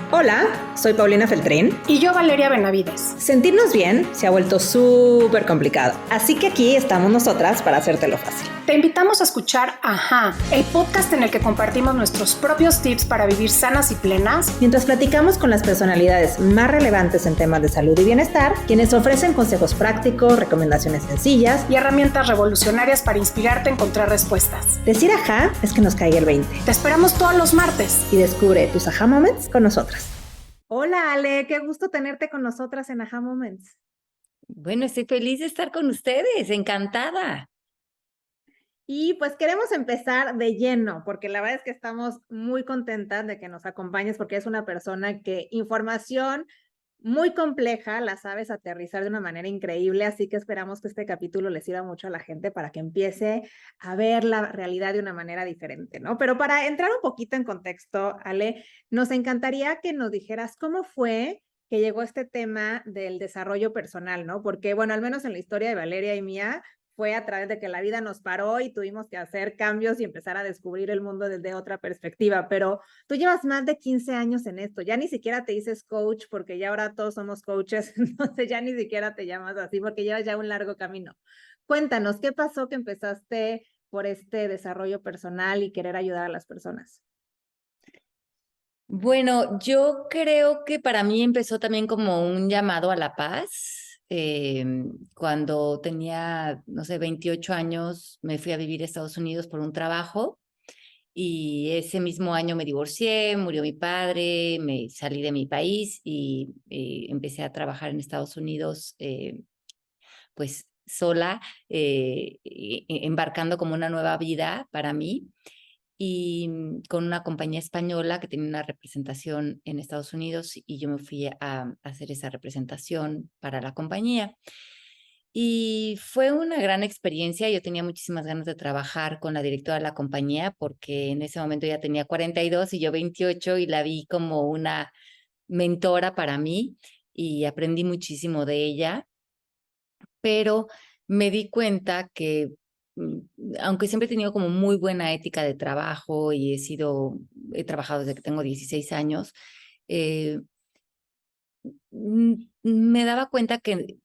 Hola, soy Paulina Feltrín. Y yo, Valeria Benavides. Sentirnos bien se ha vuelto súper complicado, así que aquí estamos nosotras para hacértelo fácil. Te invitamos a escuchar Ajá, el podcast en el que compartimos nuestros propios tips para vivir sanas y plenas, mientras platicamos con las personalidades más relevantes en temas de salud y bienestar, quienes ofrecen consejos prácticos, recomendaciones sencillas y herramientas revolucionarias para inspirarte a encontrar respuestas. Decir ajá es que nos caiga el 20. Te esperamos todos los martes. Y descubre tus Ajá Moments con nosotras. Hola Ale, qué gusto tenerte con nosotras en Ajá Moments. Bueno, estoy feliz de estar con ustedes, encantada. Y pues queremos empezar de lleno, porque la verdad es que estamos muy contentas de que nos acompañes, porque es una persona que información muy compleja la sabes aterrizar de una manera increíble, así que esperamos que este capítulo le sirva mucho a la gente para que empiece a ver la realidad de una manera diferente, ¿no? Pero para entrar un poquito en contexto, Ale, nos encantaría que nos dijeras cómo fue que llegó este tema del desarrollo personal, ¿no? Porque, bueno, al menos en la historia de Valeria y mía, fue a través de que la vida nos paró y tuvimos que hacer cambios y empezar a descubrir el mundo desde otra perspectiva, pero tú llevas más de 15 años en esto, ya ni siquiera te dices coach porque ya ahora todos somos coaches, entonces ya ni siquiera te llamas así porque llevas ya un largo camino. Cuéntanos, ¿qué pasó que empezaste por este desarrollo personal y querer ayudar a las personas? Bueno, yo creo que para mí empezó también como un llamado a la paz. Cuando tenía, no sé, 28 años, me fui a vivir a Estados Unidos por un trabajo y ese mismo año me divorcié, murió mi padre, me salí de mi país y empecé a trabajar en Estados Unidos, pues sola, embarcando como una nueva vida para mí. Y con una compañía española que tenía una representación en Estados Unidos y yo me fui a hacer esa representación para la compañía. Y fue una gran experiencia. Yo tenía muchísimas ganas de trabajar con la directora de la compañía porque en ese momento ya tenía 42 y yo 28 y la vi como una mentora para mí y aprendí muchísimo de ella, pero me di cuenta que mm, aunque siempre he tenido como muy buena ética de trabajo y he trabajado desde que tengo 16 años, eh, me daba cuenta que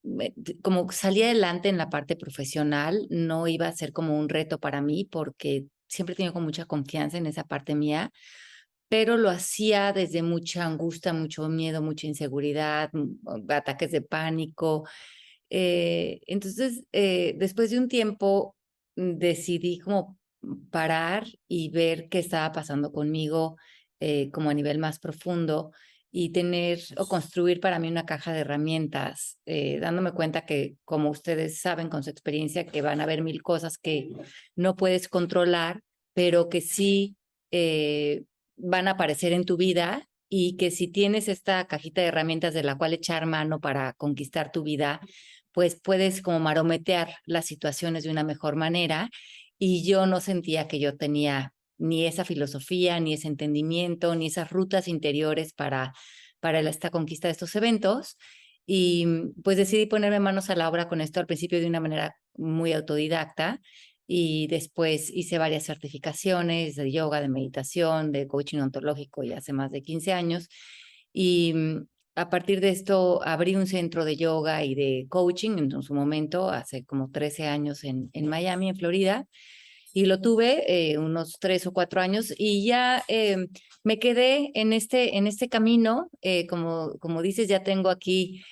como salía adelante en la parte profesional, no iba a ser como un reto para mí porque siempre he tenido con mucha confianza en esa parte mía, pero lo hacía desde mucha angustia, mucho miedo, mucha inseguridad, ataques de pánico. Entonces, después de un tiempo, decidí como parar y ver qué estaba pasando conmigo, como a nivel más profundo y tener o construir para mí una caja de herramientas, dándome cuenta que, como ustedes saben con su experiencia, que van a haber mil cosas que no puedes controlar, pero que sí van a aparecer en tu vida y que si tienes esta cajita de herramientas de la cual echar mano para conquistar tu vida, pues puedes como marometear las situaciones de una mejor manera. Y yo no sentía que yo tenía ni esa filosofía, ni ese entendimiento, ni esas rutas interiores para esta conquista de estos eventos. Y pues decidí ponerme manos a la obra con esto al principio de una manera muy autodidacta y después hice varias certificaciones de yoga, de meditación, de coaching ontológico y hace más de 15 años. Y a partir de esto abrí un centro de yoga y de coaching en su momento, hace como 13 años en Miami, en Florida, y lo tuve unos 3 o 4 años y ya me quedé en este camino, como dices, ya tengo aquí,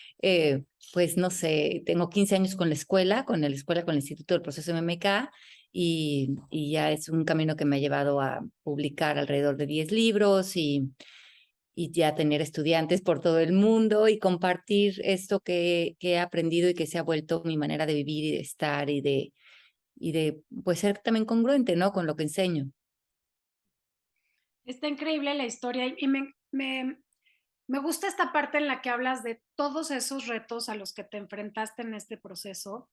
pues no sé, tengo 15 años con la escuela, con el Instituto del Proceso MMK. Y ya es un camino que me ha llevado a publicar alrededor de 10 libros y ya tener estudiantes por todo el mundo y compartir esto que he aprendido y que se ha vuelto mi manera de vivir y de estar y de pues ser también congruente, ¿no? Con lo que enseño. Está increíble la historia y me gusta esta parte en la que hablas de todos esos retos a los que te enfrentaste en este proceso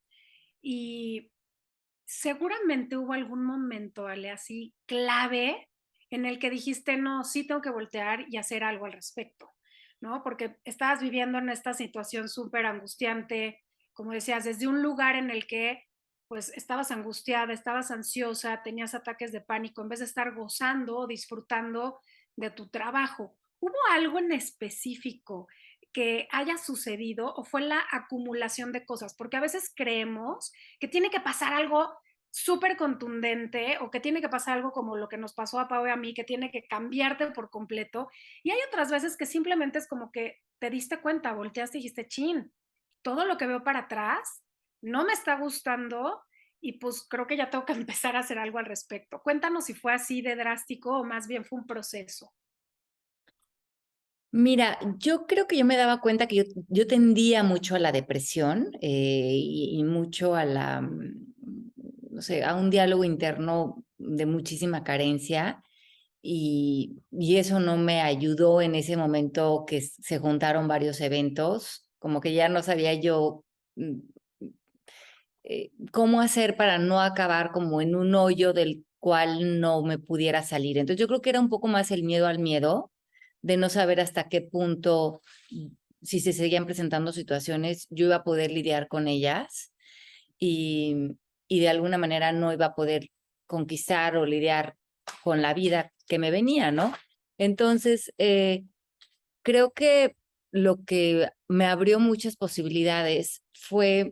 y seguramente hubo algún momento, Ale, así clave en el que dijiste, no, sí tengo que voltear y hacer algo al respecto, ¿no? Porque estabas viviendo en esta situación súper angustiante, como decías, desde un lugar en el que pues estabas angustiada, estabas ansiosa, tenías ataques de pánico, en vez de estar gozando o disfrutando de tu trabajo. ¿Hubo algo en específico que haya sucedido o fue la acumulación de cosas? Porque a veces creemos que tiene que pasar algo súper contundente o que tiene que pasar algo como lo que nos pasó a Pau y a mí, que tiene que cambiarte por completo. Y hay otras veces que simplemente es como que te diste cuenta, volteaste y dijiste, chin, todo lo que veo para atrás no me está gustando y pues creo que ya tengo que empezar a hacer algo al respecto. Cuéntanos si fue así de drástico o más bien fue un proceso. Mira, yo creo que yo me daba cuenta que yo tendía mucho a la depresión y mucho a la, no sé, a un diálogo interno de muchísima carencia y eso no me ayudó en ese momento que se juntaron varios eventos, como que ya no sabía yo mm, cómo hacer para no acabar como en un hoyo del cual no me pudiera salir. Entonces yo creo que era un poco más el miedo al miedo, de no saber hasta qué punto, si se seguían presentando situaciones, yo iba a poder lidiar con ellas y, y de alguna manera no iba a poder conquistar o lidiar con la vida que me venía, ¿no? Entonces, creo que lo que me abrió muchas posibilidades fue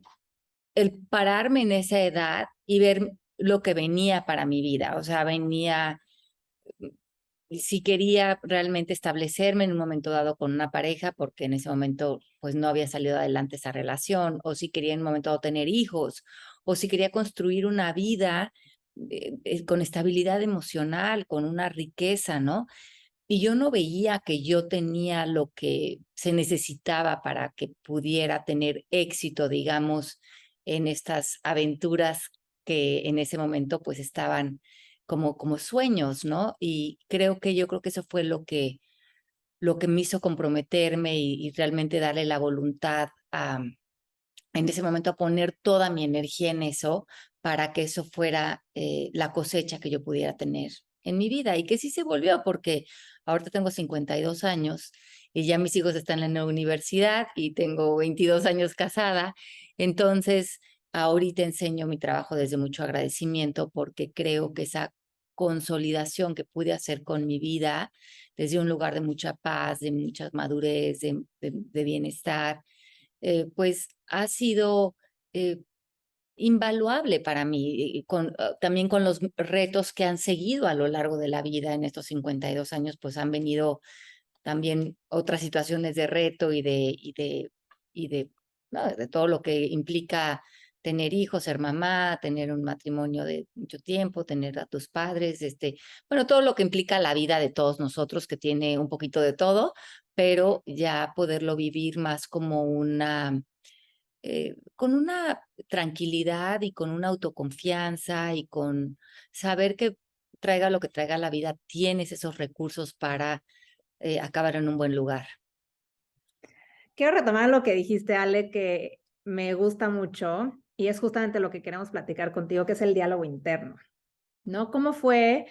el pararme en esa edad y ver lo que venía para mi vida. O sea, venía, si quería realmente establecerme en un momento dado con una pareja, porque en ese momento pues no había salido adelante esa relación, o si quería en un momento dado tener hijos, o si quería construir una vida con estabilidad emocional, con una riqueza, ¿no? Y yo no veía que yo tenía lo que se necesitaba para que pudiera tener éxito, digamos, en estas aventuras que en ese momento pues estaban como sueños, ¿no? Y yo creo que eso fue lo que me hizo comprometerme y realmente darle la voluntad en ese momento a poner toda mi energía en eso para que eso fuera la cosecha que yo pudiera tener en mi vida y que sí se volvió porque ahorita tengo 52 años y ya mis hijos están en la universidad y tengo 22 años casada, entonces ahorita enseño mi trabajo desde mucho agradecimiento porque creo que esa consolidación que pude hacer con mi vida desde un lugar de mucha paz, de mucha madurez, de bienestar, pues ha sido eh, invaluable para mí, también con los retos que han seguido a lo largo de la vida en estos 52 años, pues han venido también otras situaciones de reto ¿no? De todo lo que implica tener hijos, ser mamá, tener un matrimonio de mucho tiempo, tener a tus padres, bueno, todo lo que implica la vida de todos nosotros, que tiene un poquito de todo, pero ya poderlo vivir más como con una tranquilidad y con una autoconfianza y con saber que traiga lo que traiga la vida, tienes esos recursos para acabar en un buen lugar. Quiero retomar lo que dijiste, Ale, que me gusta mucho y es justamente lo que queremos platicar contigo, que es el diálogo interno, ¿no? ¿Cómo fue?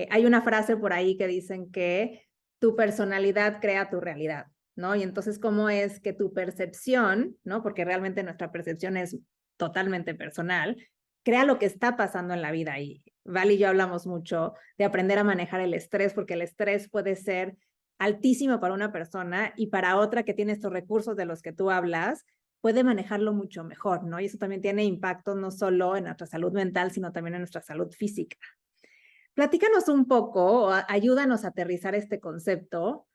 Hay una frase por ahí que dicen que tu personalidad crea tu realidad, ¿no? Y entonces, ¿cómo es que tu percepción, ¿no? Porque realmente nuestra percepción es totalmente personal, crea lo que está pasando en la vida. Y Val y yo hablamos mucho de aprender a manejar el estrés, porque el estrés puede ser altísimo para una persona y para otra que tiene estos recursos de los que tú hablas, puede manejarlo mucho mejor, ¿no? Y eso también tiene impacto no solo en nuestra salud mental, sino también en nuestra salud física. Platícanos un poco, o ayúdanos a aterrizar este concepto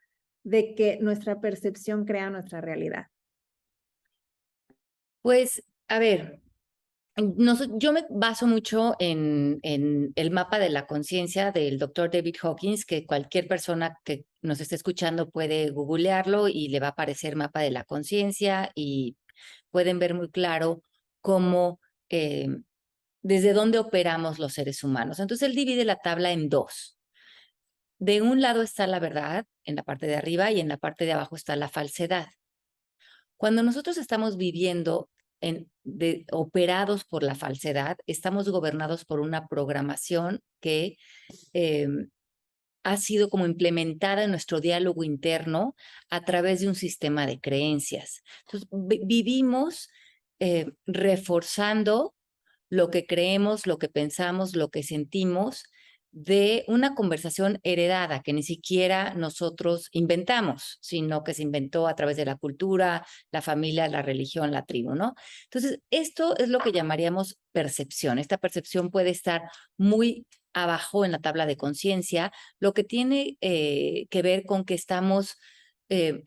de que nuestra percepción crea nuestra realidad. Pues, a ver, yo me baso mucho en el mapa de la conciencia del doctor David Hawkins, que cualquier persona que nos esté escuchando puede googlearlo y le va a aparecer mapa de la conciencia y pueden ver muy claro cómo, eh, desde dónde operamos los seres humanos. Entonces, él divide la tabla en dos. De un lado está la verdad, en la parte de arriba, y en la parte de abajo está la falsedad. Cuando nosotros estamos viviendo operados por la falsedad, estamos gobernados por una programación que eh, ha sido como implementada en nuestro diálogo interno a través de un sistema de creencias. Entonces, vivimos reforzando lo que creemos, lo que pensamos, lo que sentimos de una conversación heredada que ni siquiera nosotros inventamos, sino que se inventó a través de la cultura, la familia, la religión, la tribu, ¿no? Entonces, esto es lo que llamaríamos percepción. Esta percepción puede estar muy abajo en la tabla de conciencia, lo que tiene que ver con que estamos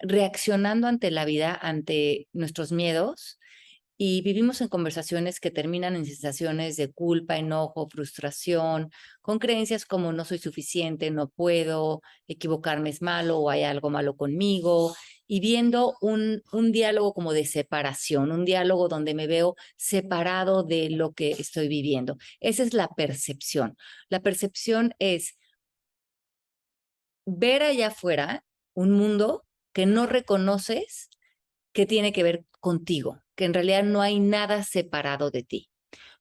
reaccionando ante la vida, ante nuestros miedos, y vivimos en conversaciones que terminan en sensaciones de culpa, enojo, frustración, con creencias como no soy suficiente, no puedo, equivocarme es malo o hay algo malo conmigo, y viendo un diálogo como de separación, un diálogo donde me veo separado de lo que estoy viviendo. Esa es la percepción. La percepción es ver allá afuera un mundo que no reconoces, que tiene que ver contigo, que en realidad no hay nada separado de ti.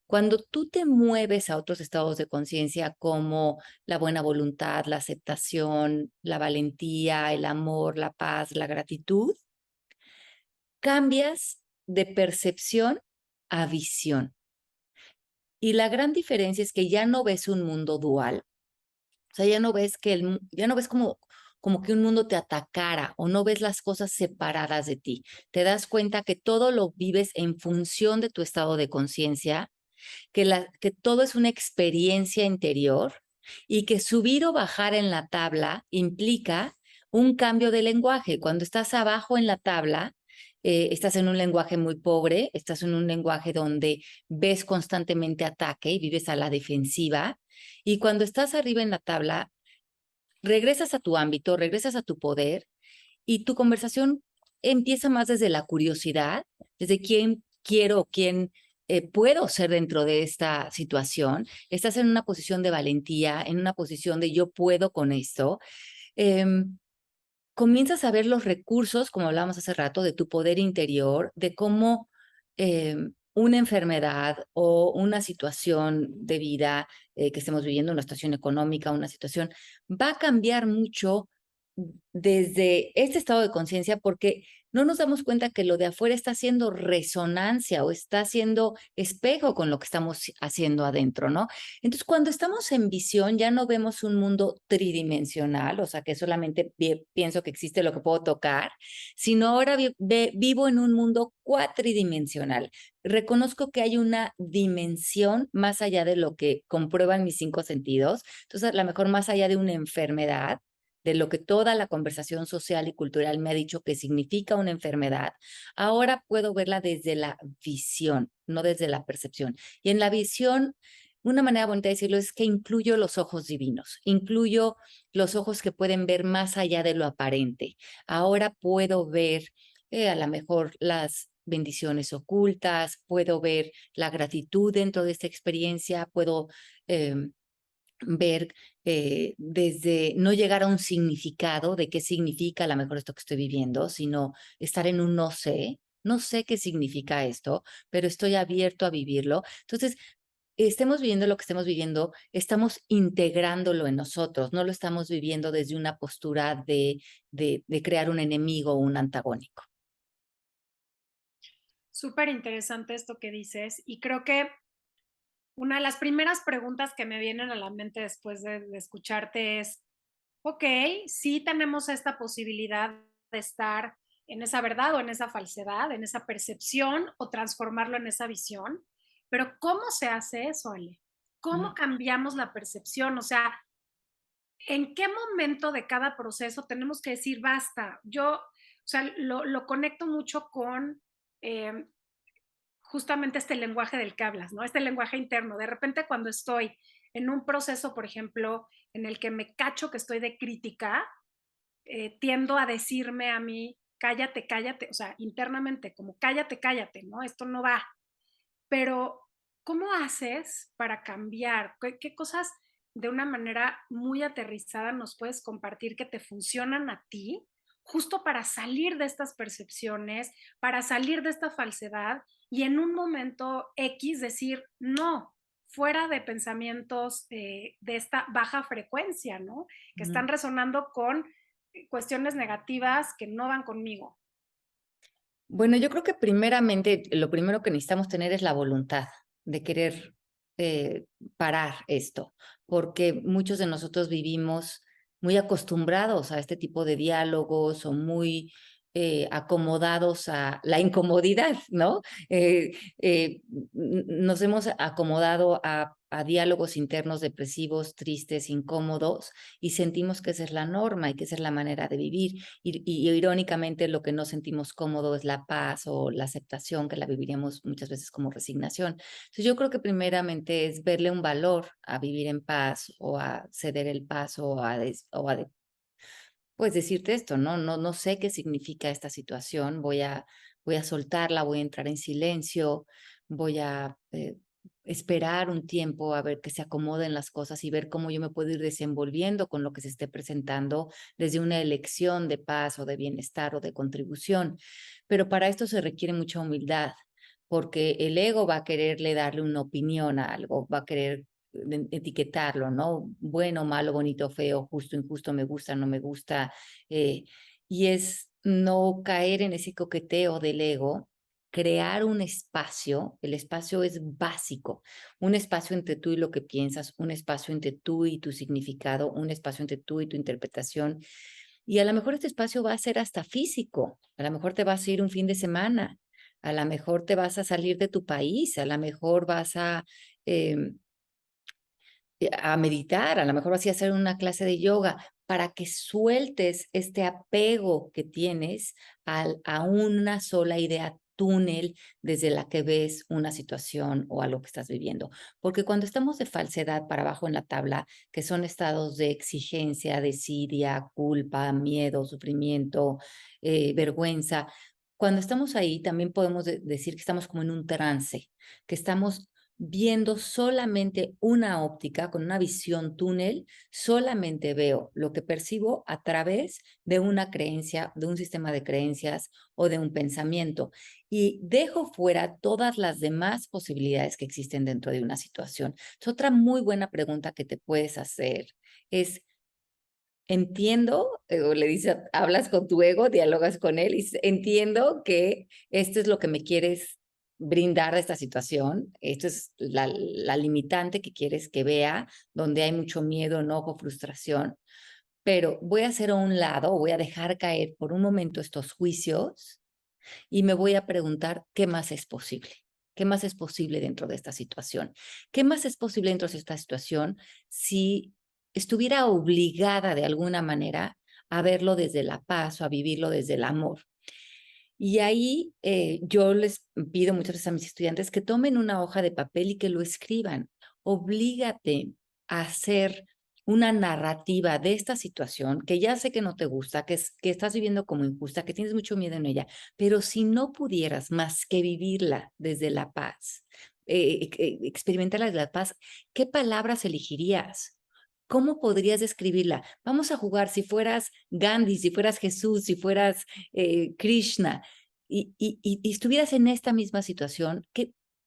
Cuando tú te mueves a otros estados de conciencia como la buena voluntad, la aceptación, la valentía, el amor, la paz, la gratitud, cambias de percepción a visión. Y la gran diferencia es que ya no ves un mundo dual. O sea, ya no ves ya no ves como que un mundo te atacara, o no ves las cosas separadas de ti. Te das cuenta que todo lo vives en función de tu estado de conciencia, que todo es una experiencia interior, y que subir o bajar en la tabla implica un cambio de lenguaje. Cuando estás abajo en la tabla, estás en un lenguaje muy pobre, estás en un lenguaje donde ves constantemente ataque y vives a la defensiva. Y cuando estás arriba en la tabla, regresas a tu ámbito, regresas a tu poder, y tu conversación empieza más desde la curiosidad, desde quién quiero, quién puedo ser dentro de esta situación. Estás en una posición de valentía, en una posición de yo puedo con esto. Comienzas a ver los recursos, como hablábamos hace rato, de tu poder interior, de cómo una enfermedad o una situación de vida que estemos viviendo, una situación económica, una situación, va a cambiar mucho desde este estado de conciencia, porque no nos damos cuenta que lo de afuera está haciendo resonancia o está haciendo espejo con lo que estamos haciendo adentro, ¿no? Entonces, cuando estamos en visión, ya no vemos un mundo tridimensional, o sea, que solamente pienso que existe lo que puedo tocar, sino ahora vivo en un mundo cuatridimensional. Reconozco que hay una dimensión más allá de lo que comprueban mis cinco sentidos. Entonces, a lo mejor más allá de una enfermedad, de lo que toda la conversación social y cultural me ha dicho que significa una enfermedad, ahora puedo verla desde la visión, no desde la percepción. Y en la visión, una manera bonita de decirlo es que incluyo los ojos divinos, incluyo los ojos que pueden ver más allá de lo aparente. Ahora puedo ver a lo mejor las bendiciones ocultas, puedo ver la gratitud dentro de esta experiencia, puedo ver desde no llegar a un significado de qué significa a lo mejor esto que estoy viviendo, sino estar en un no sé. No sé qué significa esto, pero estoy abierto a vivirlo. Entonces, estemos viviendo lo que estemos viviendo, estamos integrándolo en nosotros, no lo estamos viviendo desde una postura de crear un enemigo o un antagónico. Súper interesante esto que dices y creo que una de las primeras preguntas que me vienen a la mente después de escucharte es, ok, sí tenemos esta posibilidad de estar en esa verdad o en esa falsedad, en esa percepción o transformarlo en esa visión, pero ¿cómo se hace eso, Ale? ¿Cómo cambiamos la percepción? O sea, ¿en qué momento de cada proceso tenemos que decir basta? Yo, o sea, lo conecto mucho con eh, justamente este lenguaje del que hablas, ¿no? Este lenguaje interno. De repente cuando estoy en un proceso, por ejemplo, en el que me cacho que estoy de crítica, tiendo a decirme a mí, cállate, cállate, o sea, internamente, como cállate, cállate, ¿no? Esto no va. Pero, ¿cómo haces para cambiar? ¿Qué cosas de una manera muy aterrizada nos puedes compartir que te funcionan a ti, justo para salir de estas percepciones, para salir de esta falsedad y en un momento X decir, no, fuera de pensamientos de esta baja frecuencia, ¿no? Que están resonando con cuestiones negativas que no van conmigo. Bueno, yo creo que primeramente lo primero que necesitamos tener es la voluntad de querer parar esto, porque muchos de nosotros vivimos muy acostumbrados a este tipo de diálogos o muy acomodados a la incomodidad, ¿no? Nos hemos acomodado a diálogos internos depresivos, tristes, incómodos, y sentimos que esa es la norma y que esa es la manera de vivir. Y irónicamente lo que no sentimos cómodo es la paz o la aceptación, que la viviríamos muchas veces como resignación. Entonces yo creo que primeramente es verle un valor a vivir en paz o a ceder el paso pues decirte esto, ¿no? No sé qué significa esta situación, voy a soltarla, voy a entrar en silencio, voy a esperar un tiempo a ver que se acomoden las cosas y ver cómo yo me puedo ir desenvolviendo con lo que se esté presentando desde una elección de paz o de bienestar o de contribución. Pero para esto se requiere mucha humildad, porque el ego va a quererle darle una opinión a algo, va a querer etiquetarlo, ¿no? Bueno, malo, bonito, feo, justo, injusto, me gusta, no me gusta. eh, y es no caer en ese coqueteo del ego, crear un espacio. El espacio es básico, un espacio entre tú y lo que piensas, un espacio entre tú y tu significado, un espacio entre tú y tu interpretación. Y a lo mejor este espacio va a ser hasta físico, a lo mejor te vas a ir un fin de semana, a lo mejor te vas a salir de tu país, a lo mejor vas a meditar, a lo mejor vas a hacer una clase de yoga para que sueltes este apego que tienes a una sola idea túnel desde la que ves una situación o algo que estás viviendo. Porque cuando estamos de falsedad para abajo en la tabla, que son estados de exigencia, desidia, culpa, miedo, sufrimiento, vergüenza, cuando estamos ahí también podemos decir que estamos como en un trance, que estamos viendo solamente una óptica, con una visión túnel, solamente veo lo que percibo a través de una creencia, de un sistema de creencias o de un pensamiento. Y dejo fuera todas las demás posibilidades que existen dentro de una situación. Es otra muy buena pregunta que te puedes hacer es, entiendo, o le dices, hablas con tu ego, dialogas con él y entiendo que esto es lo que me quieres brindar de esta situación, esto es la limitante que quieres que vea, donde hay mucho miedo, enojo, frustración, pero voy a hacer a un lado, voy a dejar caer por un momento estos juicios y me voy a preguntar qué más es posible. ¿Qué más es posible dentro de esta situación? ¿Qué más es posible dentro de esta situación si estuviera obligada de alguna manera a verlo desde la paz o a vivirlo desde el amor? Y ahí yo les pido muchas veces a mis estudiantes que tomen una hoja de papel y que lo escriban. Oblígate a hacer una narrativa de esta situación que ya sé que no te gusta, que estás viviendo como injusta, que tienes mucho miedo en ella, pero si no pudieras más que vivirla desde la paz, experimentarla desde la paz, ¿qué palabras elegirías? ¿Cómo podrías describirla? Vamos a jugar si fueras Gandhi, si fueras Jesús, si fueras Krishna, y estuvieras en esta misma situación,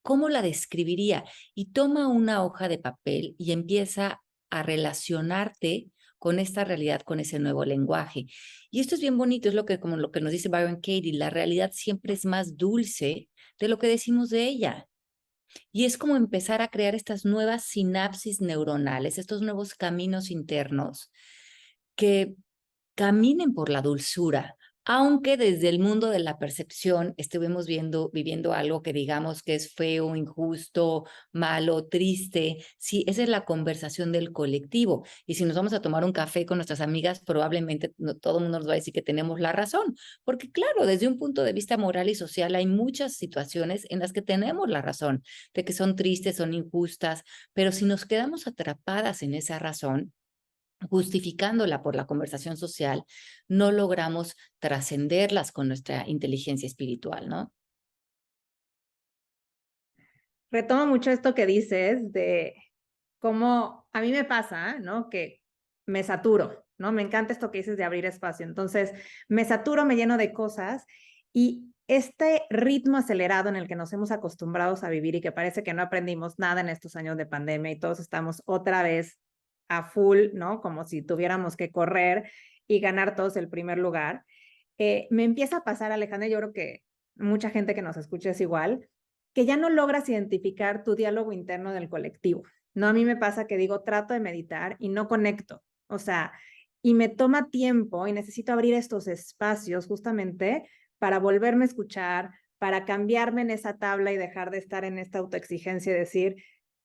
¿cómo la describiría? Y toma una hoja de papel y empieza a relacionarte con esta realidad, con ese nuevo lenguaje. Y esto es bien bonito, es como lo que nos dice Byron Katie, la realidad siempre es más dulce de lo que decimos de ella. Y es como empezar a crear estas nuevas sinapsis neuronales, estos nuevos caminos internos que caminen por la dulzura, aunque desde el mundo de la percepción estuvimos viviendo algo que digamos que es feo, injusto, malo, triste. Sí, esa es la conversación del colectivo. Y si nos vamos a tomar un café con nuestras amigas, probablemente todo el mundo nos va a decir que tenemos la razón. Porque claro, desde un punto de vista moral y social hay muchas situaciones en las que tenemos la razón, de que son tristes, son injustas, pero si nos quedamos atrapadas en esa razón, justificándola por la conversación social, no logramos trascenderlas con nuestra inteligencia espiritual, ¿no? Retomo mucho esto que dices de cómo a mí me pasa, ¿no? Que me saturo, ¿no? Me encanta esto que dices de abrir espacio. Entonces, me saturo, me lleno de cosas y este ritmo acelerado en el que nos hemos acostumbrado a vivir y que parece que no aprendimos nada en estos años de pandemia y todos estamos otra vez a full, ¿no? Como si tuviéramos que correr y ganar todos el primer lugar. Me empieza a pasar, Alejandra, yo creo que mucha gente que nos escucha es igual, que ya no logras identificar tu diálogo interno del colectivo, ¿no? A mí me pasa que digo, trato de meditar y no conecto, o sea, y me toma tiempo y necesito abrir estos espacios justamente para volverme a escuchar, para cambiarme en esa tabla y dejar de estar en esta autoexigencia y decir,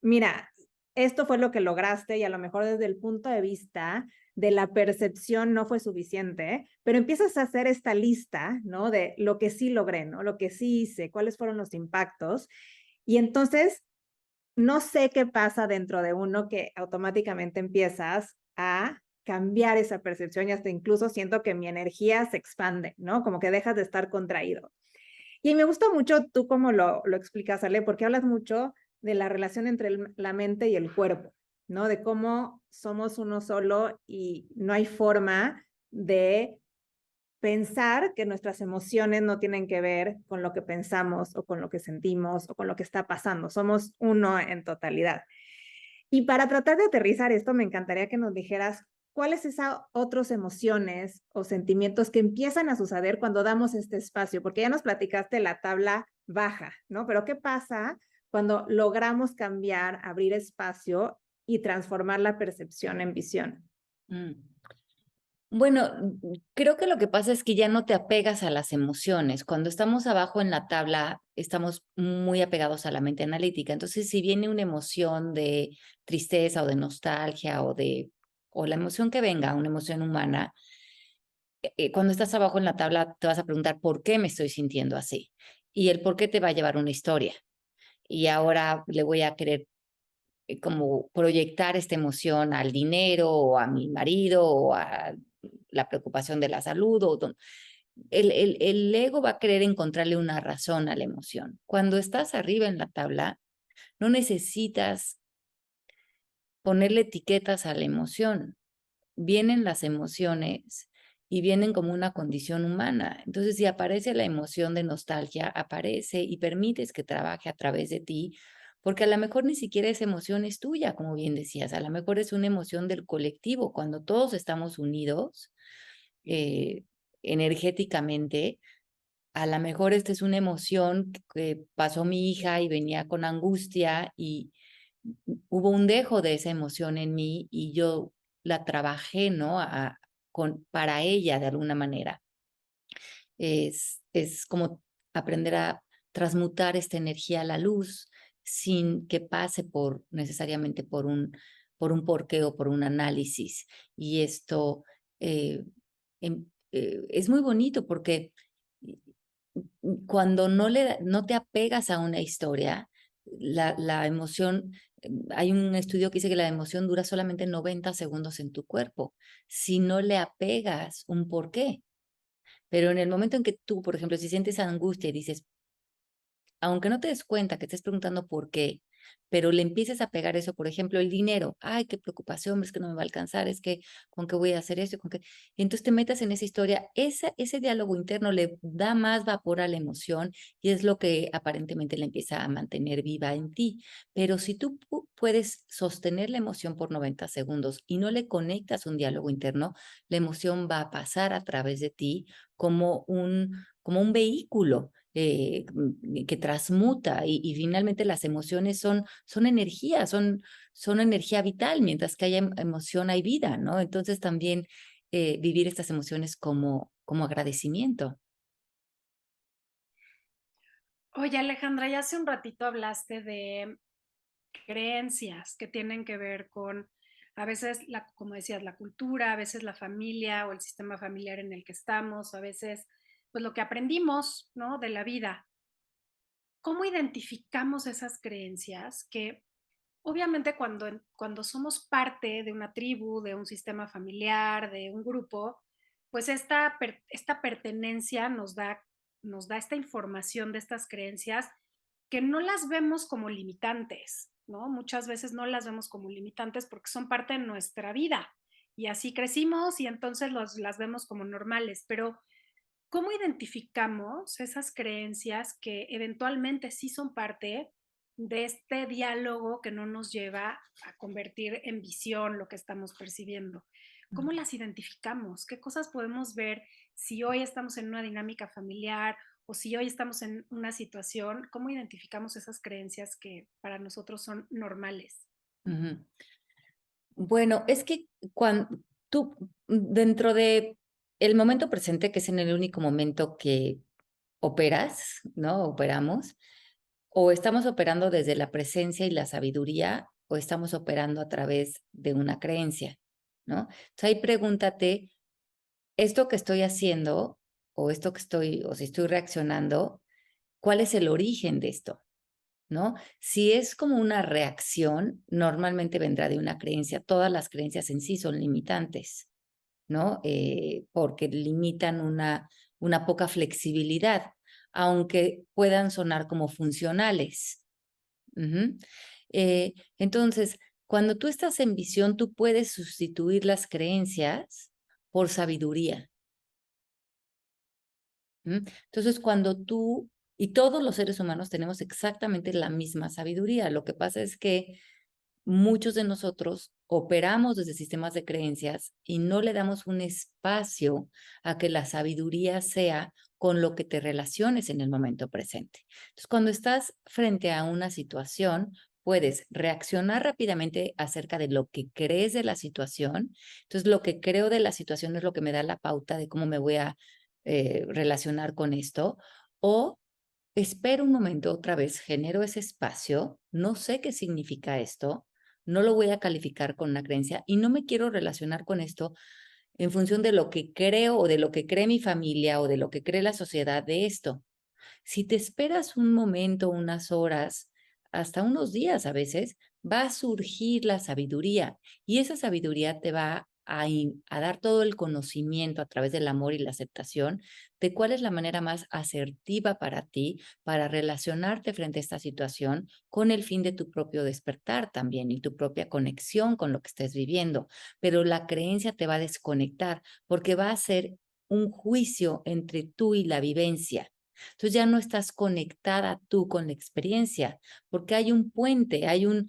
mira, esto fue lo que lograste y a lo mejor desde el punto de vista de la percepción no fue suficiente, pero empiezas a hacer esta lista, ¿no? De lo que sí logré, ¿no? Lo que sí hice, cuáles fueron los impactos. Y entonces, no sé qué pasa dentro de uno que automáticamente empiezas a cambiar esa percepción y hasta incluso siento que mi energía se expande, ¿no? Como que dejas de estar contraído. Y me gusta mucho tú cómo lo explicas, Ale, porque hablas mucho de la relación entre la mente y el cuerpo, ¿no? De cómo somos uno solo y no hay forma de pensar que nuestras emociones no tienen que ver con lo que pensamos o con lo que sentimos o con lo que está pasando. Somos uno en totalidad. Y para tratar de aterrizar esto, me encantaría que nos dijeras cuáles esas otras emociones o sentimientos que empiezan a suceder cuando damos este espacio, porque ya nos platicaste la tabla baja, ¿no? Pero ¿qué pasa cuando logramos cambiar, abrir espacio y transformar la percepción en visión? Mm. Bueno, creo que lo que pasa es que ya no te apegas a las emociones. Cuando estamos abajo en la tabla, estamos muy apegados a la mente analítica. Entonces, si viene una emoción de tristeza o de nostalgia o la emoción que venga, una emoción humana, cuando estás abajo en la tabla te vas a preguntar por qué me estoy sintiendo así. Y el por qué te va a llevar una historia. Y ahora le voy a querer como proyectar esta emoción al dinero o a mi marido o a la preocupación de la salud. El ego va a querer encontrarle una razón a la emoción. Cuando estás arriba en la tabla, no necesitas ponerle etiquetas a la emoción. Vienen las emociones y vienen como una condición humana. Entonces, si aparece la emoción de nostalgia, aparece y permites que trabaje a través de ti, porque a lo mejor ni siquiera esa emoción es tuya, como bien decías, a lo mejor es una emoción del colectivo. Cuando todos estamos unidos eh, energéticamente, a lo mejor esta es una emoción que pasó mi hija y venía con angustia y hubo un dejo de esa emoción en mí y yo la trabajé, ¿no? Para ella de alguna manera. Es como aprender a transmutar esta energía a la luz sin que pase necesariamente por un porqué o por un análisis. Y esto es muy bonito porque cuando no te apegas a una historia, la emoción, hay un estudio que dice que la emoción dura solamente 90 segundos en tu cuerpo, si no le apegas un porqué. Pero en el momento en que tú, por ejemplo, si sientes angustia y dices, aunque no te des cuenta que estés preguntando por qué, pero le empieces a pegar eso, por ejemplo, el dinero, ay, qué preocupación, es que no me va a alcanzar, es que con qué voy a hacer eso, y entonces te metas en esa historia, ese diálogo interno le da más vapor a la emoción y es lo que aparentemente la empieza a mantener viva en ti. Pero si tú puedes sostener la emoción por 90 segundos y no le conectas un diálogo interno, la emoción va a pasar a través de ti como un vehículo que transmuta y finalmente las emociones son energía, son energía vital, mientras que haya emoción hay vida, ¿no? Entonces también vivir estas emociones como agradecimiento. Oye, Alejandra, ya hace un ratito hablaste de creencias que tienen que ver con, a veces, como decías, la cultura, a veces la familia o el sistema familiar en el que estamos, a veces, pues lo que aprendimos, ¿no? De la vida. ¿Cómo identificamos esas creencias que obviamente cuando somos parte de una tribu, de un sistema familiar, de un grupo, pues esta pertenencia nos da esta información de estas creencias que no las vemos como limitantes, ¿no? Muchas veces no las vemos como limitantes porque son parte de nuestra vida y así crecimos y entonces las vemos como normales, pero ¿cómo identificamos esas creencias que eventualmente sí son parte de este diálogo que no nos lleva a convertir en visión lo que estamos percibiendo? ¿Cómo las identificamos? ¿Qué cosas podemos ver si hoy estamos en una dinámica familiar o si hoy estamos en una situación, ¿cómo identificamos esas creencias que para nosotros son normales? Ujú. Bueno, es que cuando tú, dentro de el momento presente, que es en el único momento que operas, ¿no? Operamos, o estamos operando desde la presencia y la sabiduría, o estamos operando a través de una creencia, ¿no? Entonces ahí pregúntate, ¿esto que estoy haciendo, o esto que estoy, o si estoy reaccionando, cuál es el origen de esto? ¿No? Si es como una reacción, normalmente vendrá de una creencia. Todas las creencias en sí son limitantes, ¿no? Porque limitan una poca flexibilidad, aunque puedan sonar como funcionales. Ujú. Entonces, cuando tú estás en visión, tú puedes sustituir las creencias por sabiduría. Entonces, cuando tú y todos los seres humanos tenemos exactamente la misma sabiduría, lo que pasa es que muchos de nosotros operamos desde sistemas de creencias y no le damos un espacio a que la sabiduría sea con lo que te relaciones en el momento presente. Entonces, cuando estás frente a una situación, puedes reaccionar rápidamente acerca de lo que crees de la situación. Entonces, lo que creo de la situación es lo que me da la pauta de cómo me voy a relacionar con esto. O espero un momento, otra vez, genero ese espacio, no sé qué significa esto, no lo voy a calificar con una creencia y no me quiero relacionar con esto en función de lo que creo o de lo que cree mi familia o de lo que cree la sociedad de esto. Si te esperas un momento, unas horas, hasta unos días a veces, va a surgir la sabiduría y esa sabiduría te va a dar todo el conocimiento a través del amor y la aceptación de cuál es la manera más asertiva para ti para relacionarte frente a esta situación con el fin de tu propio despertar también y tu propia conexión con lo que estés viviendo. Pero la creencia te va a desconectar porque va a ser un juicio entre tú y la vivencia. Entonces ya no estás conectada tú con la experiencia, porque hay un puente, hay un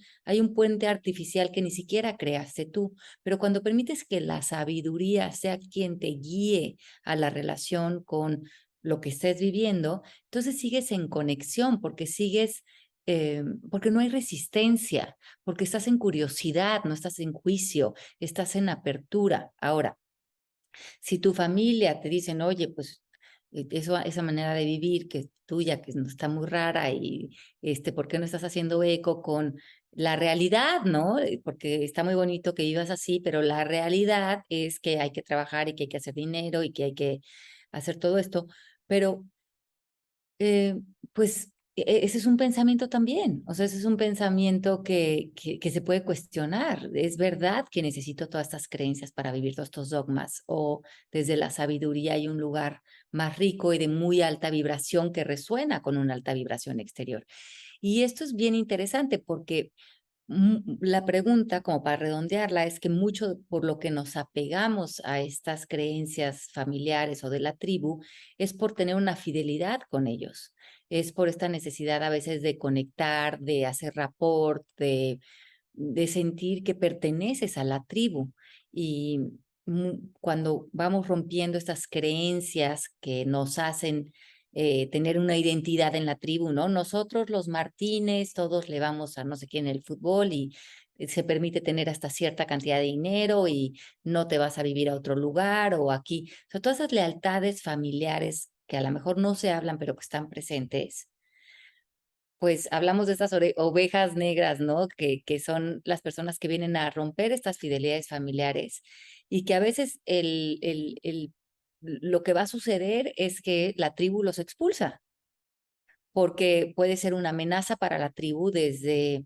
puente artificial que ni siquiera creaste tú. Pero cuando permites que la sabiduría sea quien te guíe a la relación con lo que estés viviendo, entonces sigues en conexión, porque sigues, porque no hay resistencia, porque estás en curiosidad, no estás en juicio, estás en apertura. Ahora, si tu familia te dicen, oye, pues esa manera de vivir que es tuya, que no está muy rara y ¿por qué no estás haciendo eco con la realidad, no? Porque está muy bonito que vivas así, pero la realidad es que hay que trabajar y que hay que hacer dinero y que hay que hacer todo esto. Pero eh, pues ese es un pensamiento también, o sea, ese es un pensamiento que se puede cuestionar. ¿Es verdad que necesito todas estas creencias para vivir todos estos dogmas? ¿O desde la sabiduría hay un lugar más rico y de muy alta vibración que resuena con una alta vibración exterior? Y esto es bien interesante porque la pregunta, como para redondearla, es que mucho por lo que nos apegamos a estas creencias familiares o de la tribu es por tener una fidelidad con ellos, es por esta necesidad a veces de conectar, de hacer rapport, de sentir que perteneces a la tribu. Y cuando vamos rompiendo estas creencias que nos hacen tener una identidad en la tribu, ¿no? Nosotros los Martínez, todos le vamos a no sé quién en el fútbol y se permite tener hasta cierta cantidad de dinero y no te vas a vivir a otro lugar o aquí. O sea, todas esas lealtades familiares que a lo mejor no se hablan, pero que están presentes, pues hablamos de estas ovejas negras, ¿no? Que son las personas que vienen a romper estas fidelidades familiares y que a veces lo que va a suceder es que la tribu los expulsa, porque puede ser una amenaza para la tribu desde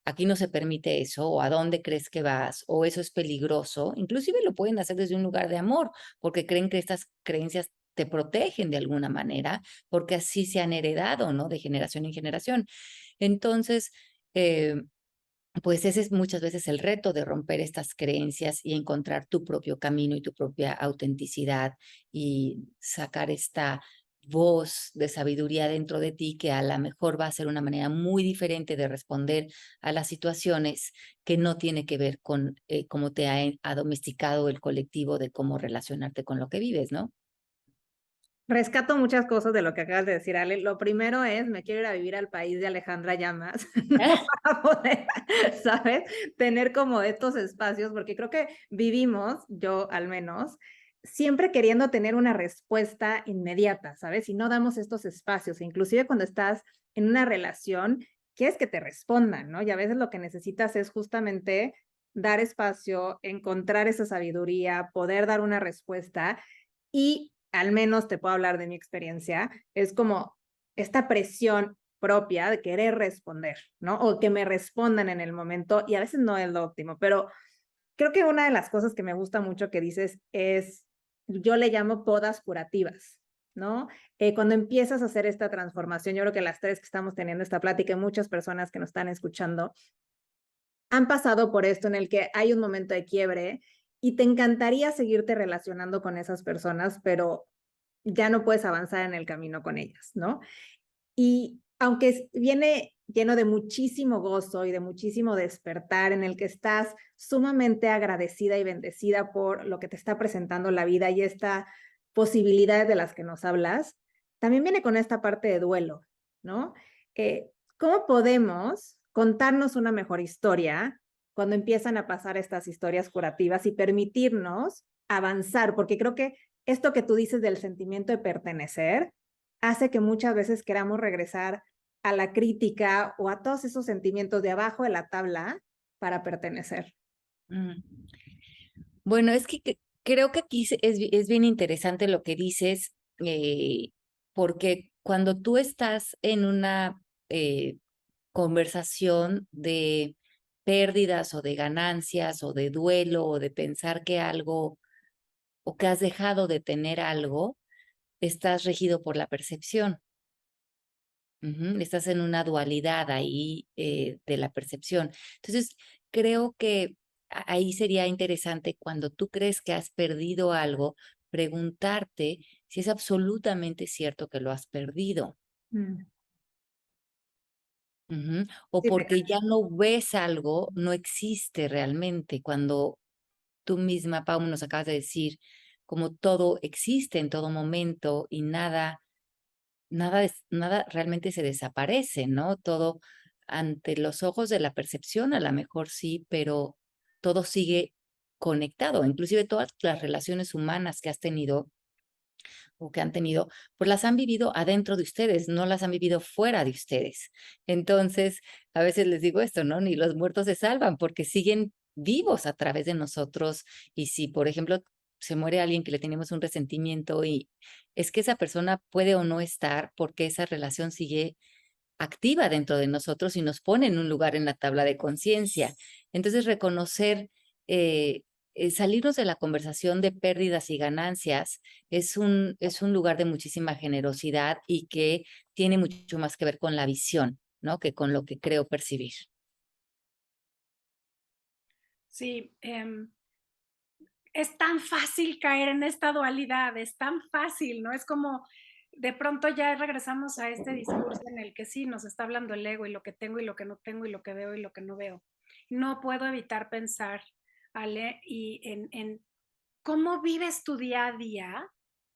aquí no se permite eso, o a dónde crees que vas, o eso es peligroso. Inclusive lo pueden hacer desde un lugar de amor, porque creen que estas creencias te protegen de alguna manera, porque así se han heredado, ¿no? De generación en generación. Entonces, eh, pues ese es muchas veces el reto de romper estas creencias y encontrar tu propio camino y tu propia autenticidad y sacar esta voz de sabiduría dentro de ti que a lo mejor va a ser una manera muy diferente de responder a las situaciones que no tiene que ver con cómo te ha domesticado el colectivo de cómo relacionarte con lo que vives, ¿no? Rescato muchas cosas de lo que acabas de decir, Ale. Lo primero es, me quiero ir a vivir al país de Alejandra Llamas, ¿no? Para poder, ¿sabes? Tener como estos espacios, porque creo que vivimos, yo al menos, siempre queriendo tener una respuesta inmediata, ¿sabes? Y no damos estos espacios, inclusive cuando estás en una relación, quieres que te respondan, ¿no? Y a veces lo que necesitas es justamente dar espacio, encontrar esa sabiduría, poder dar una respuesta y al menos te puedo hablar de mi experiencia, es como esta presión propia de querer responder, ¿no? O que me respondan en el momento y a veces no es lo óptimo, pero creo que una de las cosas que me gusta mucho que dices es, yo le llamo podas curativas, ¿no? Cuando empiezas a hacer esta transformación, yo creo que las tres que estamos teniendo esta plática y muchas personas que nos están escuchando, han pasado por esto en el que hay un momento de quiebre y te encantaría seguirte relacionando con esas personas, pero ya no puedes avanzar en el camino con ellas, ¿no? Y aunque viene lleno de muchísimo gozo y de muchísimo despertar, en el que estás sumamente agradecida y bendecida por lo que te está presentando la vida y esta posibilidades de las que nos hablas, también viene con esta parte de duelo, ¿no? ¿Cómo podemos contarnos una mejor historia cuando empiezan a pasar estas historias curativas y permitirnos avanzar? Porque creo que esto que tú dices del sentimiento de pertenecer hace que muchas veces queramos regresar a la crítica o a todos esos sentimientos de abajo de la tabla para pertenecer. Mm. Bueno, es que creo que aquí es bien interesante lo que dices, porque cuando tú estás en una conversación de pérdidas o de ganancias o de duelo o de pensar que algo o que has dejado de tener algo, estás regido por la percepción. Ujú, estás en una dualidad ahí de la percepción. Entonces, creo que ahí sería interesante cuando tú crees que has perdido algo, preguntarte si es absolutamente cierto que lo has perdido. Mm. Ujú, o Sí, te porque cacho. ya no ves algo, no existe realmente. Cuando tú misma, Pau, nos acabas de decir, como todo existe en todo momento y nada realmente se desaparece, ¿no? Todo ante los ojos de la percepción, a lo mejor sí, pero todo sigue conectado. Inclusive todas las relaciones humanas que has tenido o que han tenido, pues las han vivido adentro de ustedes, no las han vivido fuera de ustedes. Entonces, a veces les digo esto, ¿no? Ni los muertos se salvan porque siguen vivos a través de nosotros. Y si, por ejemplo, se muere alguien que le tenemos un resentimiento y es que esa persona puede o no estar porque esa relación sigue activa dentro de nosotros y nos pone en un lugar en la tabla de conciencia. Entonces, reconocer, salirnos de la conversación de pérdidas y ganancias es un lugar de muchísima generosidad y que tiene mucho más que ver con la visión, ¿no? Que con lo que creo percibir. Sí, es tan fácil caer en esta dualidad, es tan fácil, ¿no? Es como de pronto ya regresamos a este discurso en el que sí nos está hablando el ego y lo que tengo y lo que no tengo y lo que veo y lo que no veo. No puedo evitar pensar, Ale, y en cómo vives tu día a día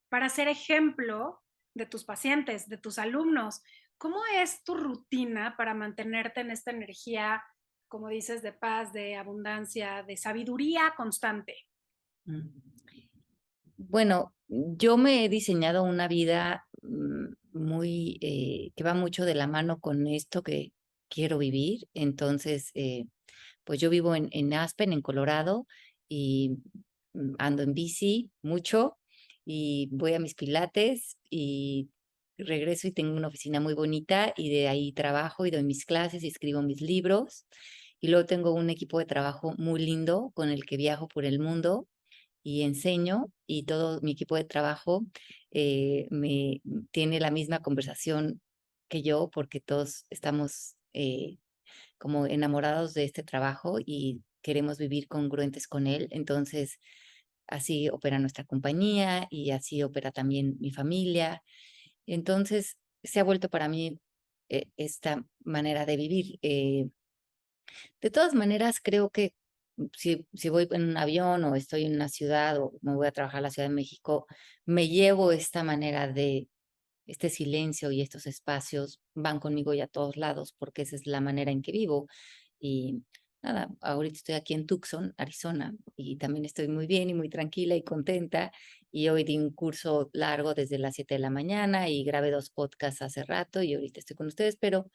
para ser ejemplo de tus pacientes, de tus alumnos. ¿Cómo es tu rutina para mantenerte en esta energía, como dices, de paz, de abundancia, de sabiduría constante? Mm. Bueno, yo me he diseñado una vida muy, que va mucho de la mano con esto que quiero vivir. Entonces, pues yo vivo en Aspen, en Colorado, y ando en bici mucho y voy a mis pilates y regreso y tengo una oficina muy bonita y de ahí trabajo y doy mis clases y escribo mis libros. Y luego tengo un equipo de trabajo muy lindo con el que viajo por el mundo y enseño y todo mi equipo de trabajo me tiene la misma conversación que yo porque todos estamos como enamorados de este trabajo y queremos vivir congruentes con él. Entonces, así opera nuestra compañía y así opera también mi familia. Entonces, se ha vuelto para mí esta manera de vivir. De todas maneras, creo que si voy en un avión o estoy en una ciudad o me voy a trabajar a la Ciudad de México, me llevo esta manera de este silencio y estos espacios van conmigo ya a todos lados porque esa es la manera en que vivo. Y nada, ahorita estoy aquí en Tucson, Arizona, y también estoy muy bien y muy tranquila y contenta. Y hoy di un curso largo desde las 7 de la mañana y grabé 2 podcasts hace rato y ahorita estoy con ustedes, pero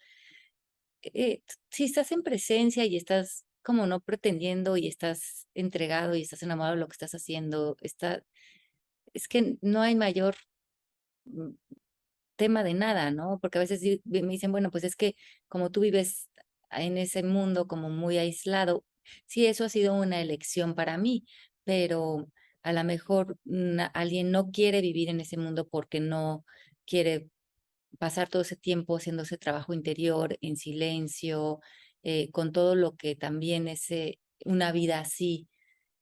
si estás en presencia y estás como no pretendiendo y estás entregado y estás enamorado de lo que estás haciendo, es que no hay mayor mm, tema de nada, ¿no? Porque a veces me dicen, bueno, pues es que como tú vives en ese mundo como muy aislado, sí, eso ha sido una elección para mí, pero a lo mejor alguien no quiere vivir en ese mundo porque no quiere pasar todo ese tiempo haciendo ese trabajo interior en silencio, con todo lo que también una vida así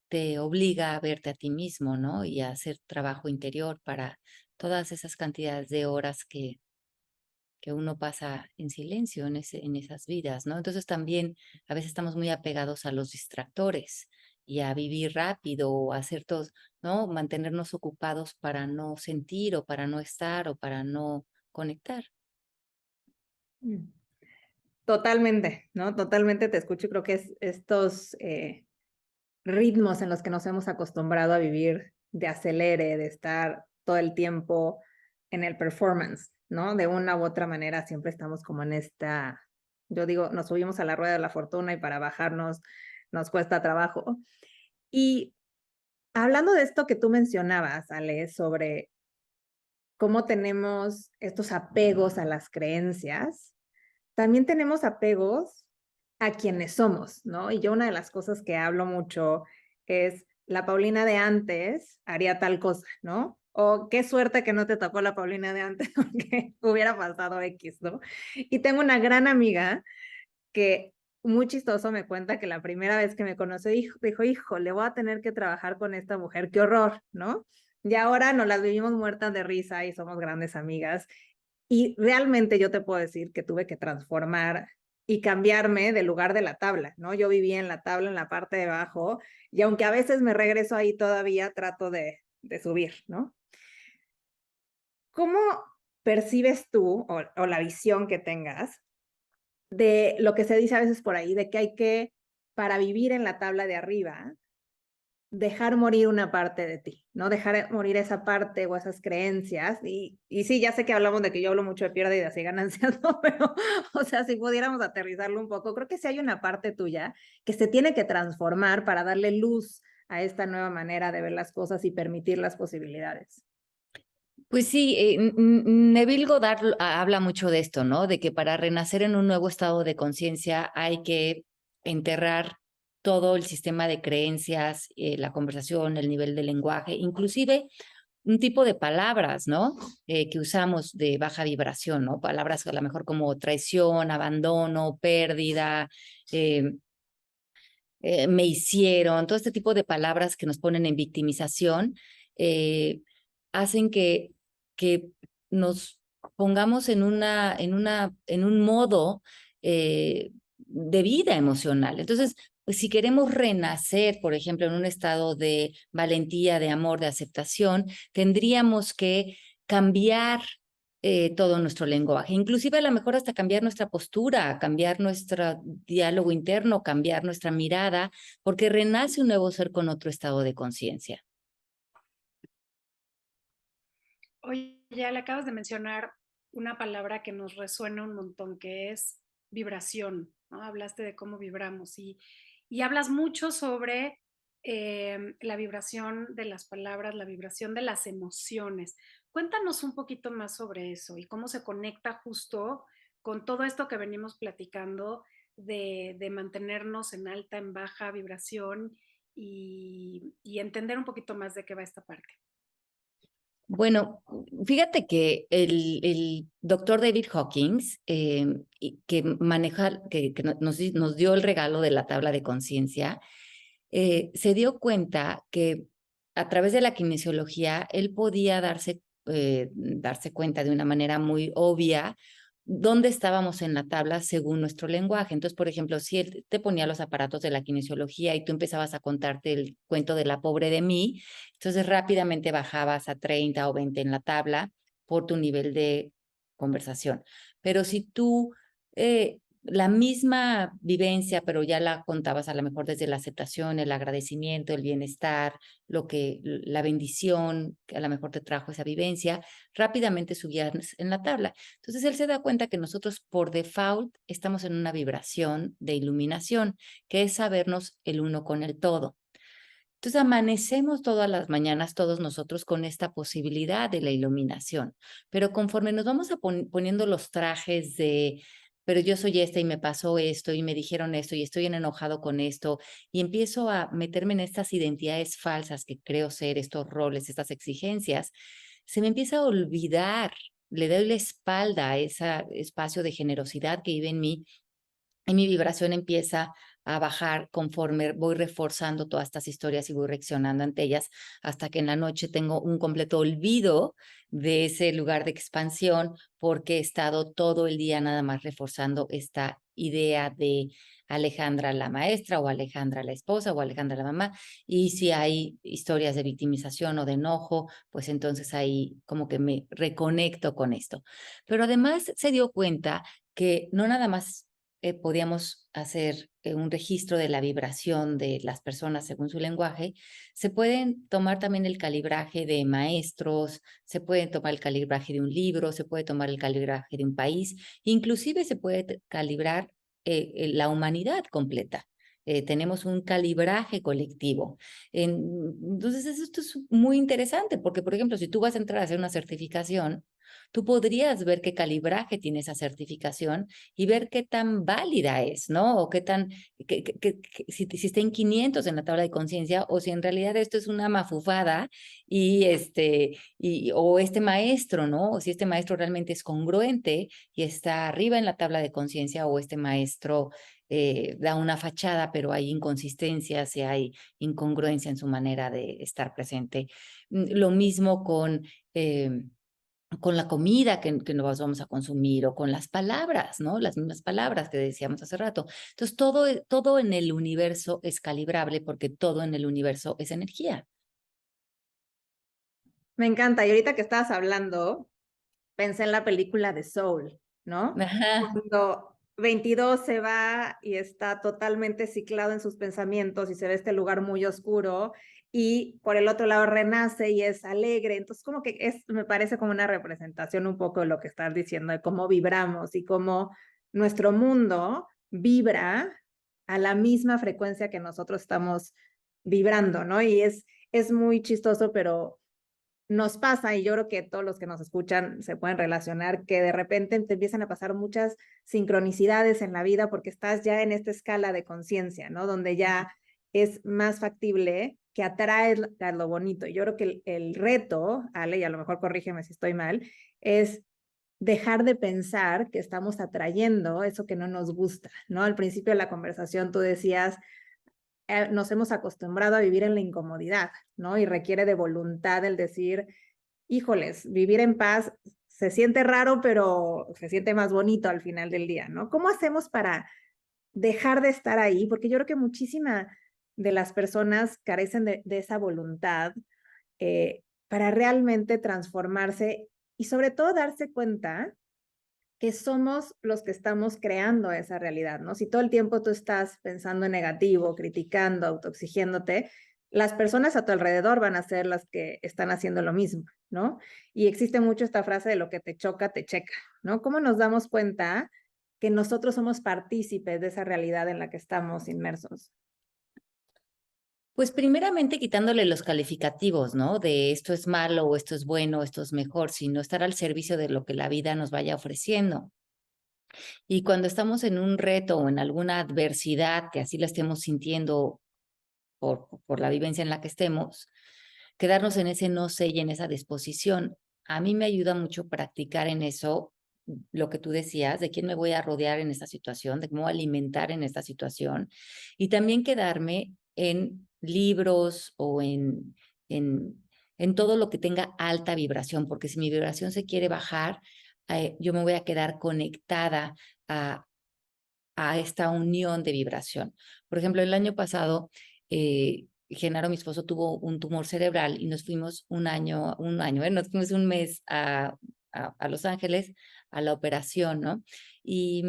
te obliga a verte a ti mismo, ¿no? Y a hacer trabajo interior para todas esas cantidades de horas que uno pasa en silencio en esas vidas, ¿no? Entonces también a veces estamos muy apegados a los distractores y a vivir rápido o a hacer todos, ¿no? Mantenernos ocupados para no sentir o para no estar o para no conectar. Mm. Totalmente, ¿no? Totalmente te escucho y creo que es estos ritmos en los que nos hemos acostumbrado a vivir de acelere, de estar todo el tiempo en el performance, ¿no? De una u otra manera siempre estamos como en esta, yo digo, nos subimos a la rueda de la fortuna y para bajarnos nos cuesta trabajo. Y hablando de esto que tú mencionabas, Ale, sobre cómo tenemos estos apegos a las creencias, también tenemos apegos a quienes somos, ¿no? Y yo una de las cosas que hablo mucho es, la Paulina de antes haría tal cosa, ¿no? O qué suerte que no te tocó la Paulina de antes porque hubiera pasado X, ¿no? Y tengo una gran amiga que muy chistoso me cuenta que la primera vez que me conoció dijo, hijo, le voy a tener que trabajar con esta mujer, qué horror, ¿no? Y ahora nos las vivimos muertas de risa y somos grandes amigas. Y realmente yo te puedo decir que tuve que transformar y cambiarme del lugar de la tabla, ¿no? Yo vivía en la tabla, en la parte de abajo, y aunque a veces me regreso ahí todavía, trato de subir, ¿no? ¿Cómo percibes tú o la visión que tengas de lo que se dice a veces por ahí, de que hay que, para vivir en la tabla de arriba, dejar morir una parte de ti, ¿no? Dejar morir esa parte o esas creencias. Y sí, ya sé que hablamos de que yo hablo mucho de pérdidas y ganancias, ¿no? Pero, o sea, si pudiéramos aterrizarlo un poco, creo que sí hay una parte tuya que se tiene que transformar para darle luz a esta nueva manera de ver las cosas y permitir las posibilidades. Pues sí, Neville Goddard habla mucho de esto, ¿no? De que para renacer en un nuevo estado de conciencia hay que enterrar todo el sistema de creencias, la conversación, el nivel de lenguaje, inclusive un tipo de palabras, ¿no? Que usamos de baja vibración, ¿no? Palabras a lo mejor como traición, abandono, pérdida, eh, me hicieron, todo este tipo de palabras que nos ponen en victimización, hacen que nos pongamos en un modo de vida emocional. Entonces, pues si queremos renacer, por ejemplo, en un estado de valentía, de amor, de aceptación, tendríamos que cambiar todo nuestro lenguaje, inclusive a lo mejor hasta cambiar nuestra postura, cambiar nuestro diálogo interno, cambiar nuestra mirada, porque renace un nuevo ser con otro estado de conciencia. Oye, ya le acabas de mencionar una palabra que nos resuena un montón, que es vibración, ¿no? Hablaste de cómo vibramos y hablas mucho sobre la vibración de las palabras, la vibración de las emociones. Cuéntanos un poquito más sobre eso y cómo se conecta justo con todo esto que venimos platicando de mantenernos en alta, en baja vibración y entender un poquito más de qué va esta parte. Bueno, fíjate que el doctor David Hawkins, que maneja, que nos dio el regalo de la tabla de conciencia, se dio cuenta que a través de la kinesiología él podía darse cuenta de una manera muy obvia dónde estábamos en la tabla según nuestro lenguaje. Entonces, por ejemplo, si él te ponía los aparatos de la kinesiología y tú empezabas a contarte el cuento de la pobre de mí, entonces rápidamente bajabas a 30 o 20 en la tabla por tu nivel de conversación. Pero si tú la misma vivencia, pero ya la contabas a lo mejor desde la aceptación, el agradecimiento, el bienestar, la bendición que a lo mejor te trajo esa vivencia, rápidamente subías en la tabla. Entonces él se da cuenta que nosotros por default estamos en una vibración de iluminación, que es sabernos el uno con el todo. Entonces amanecemos todas las mañanas, todos nosotros, con esta posibilidad de la iluminación, pero conforme nos vamos poniendo los trajes de, pero yo soy esta y me pasó esto y me dijeron esto y estoy enojado con esto y empiezo a meterme en estas identidades falsas que creo ser, estos roles, estas exigencias, se me empieza a olvidar, le doy la espalda a ese espacio de generosidad que vive en mí y mi vibración empieza a bajar conforme voy reforzando todas estas historias y voy reaccionando ante ellas hasta que en la noche tengo un completo olvido de ese lugar de expansión porque he estado todo el día nada más reforzando esta idea de Alejandra la maestra o Alejandra la esposa o Alejandra la mamá. Y si hay historias de victimización o de enojo, pues entonces ahí como que me reconecto con esto. Pero además se dio cuenta que no nada más podíamos hacer un registro de la vibración de las personas según su lenguaje, se pueden tomar también el calibraje de maestros, se puede tomar el calibraje de un libro, se puede tomar el calibraje de un país, inclusive se puede calibrar la humanidad completa. Tenemos un calibraje colectivo. Entonces, esto es muy interesante porque, por ejemplo, si tú vas a entrar a hacer una certificación, tú podrías ver qué calibraje tiene esa certificación y ver qué tan válida es, ¿no? O qué tan, si está en 500 en la tabla de conciencia o si en realidad esto es una mafufada o este maestro, ¿no? O si este maestro realmente es congruente y está arriba en la tabla de conciencia o este maestro da una fachada, pero hay inconsistencias y hay incongruencia en su manera de estar presente. Lo mismo con la comida que nos vamos a consumir o con las palabras, ¿no? Las mismas palabras que decíamos hace rato. Entonces, todo en el universo es calibrable porque todo en el universo es energía. Me encanta. Y ahorita que estabas hablando, pensé en la película de Soul, ¿no? Ajá. Cuando 22 se va y está totalmente ciclado en sus pensamientos y se ve este lugar muy oscuro y por el otro lado renace y es alegre. Entonces como que me parece como una representación un poco de lo que estás diciendo, de cómo vibramos y cómo nuestro mundo vibra a la misma frecuencia que nosotros estamos vibrando, ¿no? Y es muy chistoso, pero nos pasa, y yo creo que todos los que nos escuchan se pueden relacionar, que de repente te empiezan a pasar muchas sincronicidades en la vida porque estás ya en esta escala de conciencia, ¿no? Donde ya es más factible que atraes a lo bonito. Yo creo que el reto, Ale, y a lo mejor corrígeme si estoy mal, es dejar de pensar que estamos atrayendo eso que no nos gusta, ¿no? Al principio de la conversación tú decías, nos hemos acostumbrado a vivir en la incomodidad, ¿no? Y requiere de voluntad el decir, híjoles, vivir en paz se siente raro, pero se siente más bonito al final del día, ¿no? ¿Cómo hacemos para dejar de estar ahí? Porque yo creo que muchísimas de las personas carecen de esa voluntad para realmente transformarse y sobre todo darse cuenta que somos los que estamos creando esa realidad, ¿no? Si todo el tiempo tú estás pensando en negativo, criticando, autoexigiéndote, las personas a tu alrededor van a ser las que están haciendo lo mismo, ¿no? Y existe mucho esta frase de lo que te choca, te checa, ¿no? ¿Cómo nos damos cuenta que nosotros somos partícipes de esa realidad en la que estamos inmersos? Pues primeramente quitándole los calificativos, ¿no? De esto es malo o esto es bueno, esto es mejor, sino estar al servicio de lo que la vida nos vaya ofreciendo. Y cuando estamos en un reto o en alguna adversidad, que así la estemos sintiendo por la vivencia en la que estemos, quedarnos en ese no sé y en esa disposición. A mí me ayuda mucho practicar en eso lo que tú decías, de quién me voy a rodear en esta situación, de cómo alimentar en esta situación, y también quedarme en libros o en, en todo lo que tenga alta vibración, porque si mi vibración se quiere bajar, yo me voy a quedar conectada a esta unión de vibración. Por ejemplo, el año pasado, Genaro, mi esposo, tuvo un tumor cerebral y nos fuimos nos fuimos un mes a Los Ángeles a la operación, ¿no? Y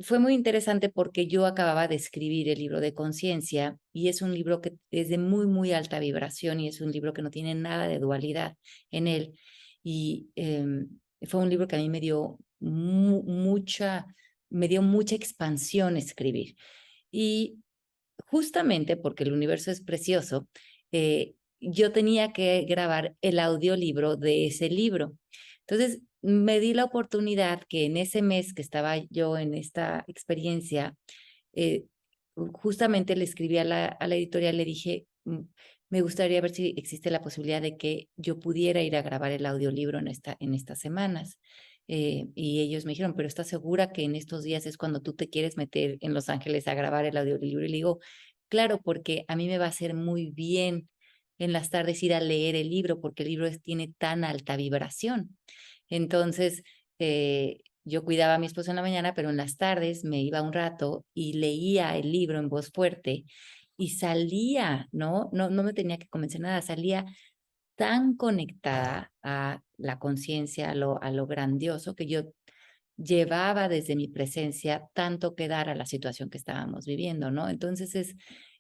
fue muy interesante porque yo acababa de escribir el libro de Conciencia y es un libro que es de muy, muy alta vibración y es un libro que no tiene nada de dualidad en él. Y fue un libro que a mí me dio mucha expansión escribir. Y justamente porque el universo es precioso, yo tenía que grabar el audiolibro de ese libro. Entonces, me di la oportunidad que en ese mes que estaba yo en esta experiencia, eh, justamente le escribí a la editorial, le dije, me gustaría ver si existe la posibilidad de que yo pudiera ir a grabar el audiolibro en estas semanas. Y ellos me dijeron, pero ¿estás segura que en estos días es cuando tú te quieres meter en Los Ángeles a grabar el audiolibro? Y le digo, claro, porque a mí me va a hacer muy bien en las tardes ir a leer el libro, porque el libro tiene tan alta vibración. Entonces, yo cuidaba a mi esposo en la mañana, pero en las tardes me iba un rato y leía el libro en voz fuerte y salía, ¿no? No me tenía que convencer nada, salía tan conectada a la conciencia, a lo grandioso, que yo llevaba desde mi presencia tanto que dar a la situación que estábamos viviendo, ¿no? Entonces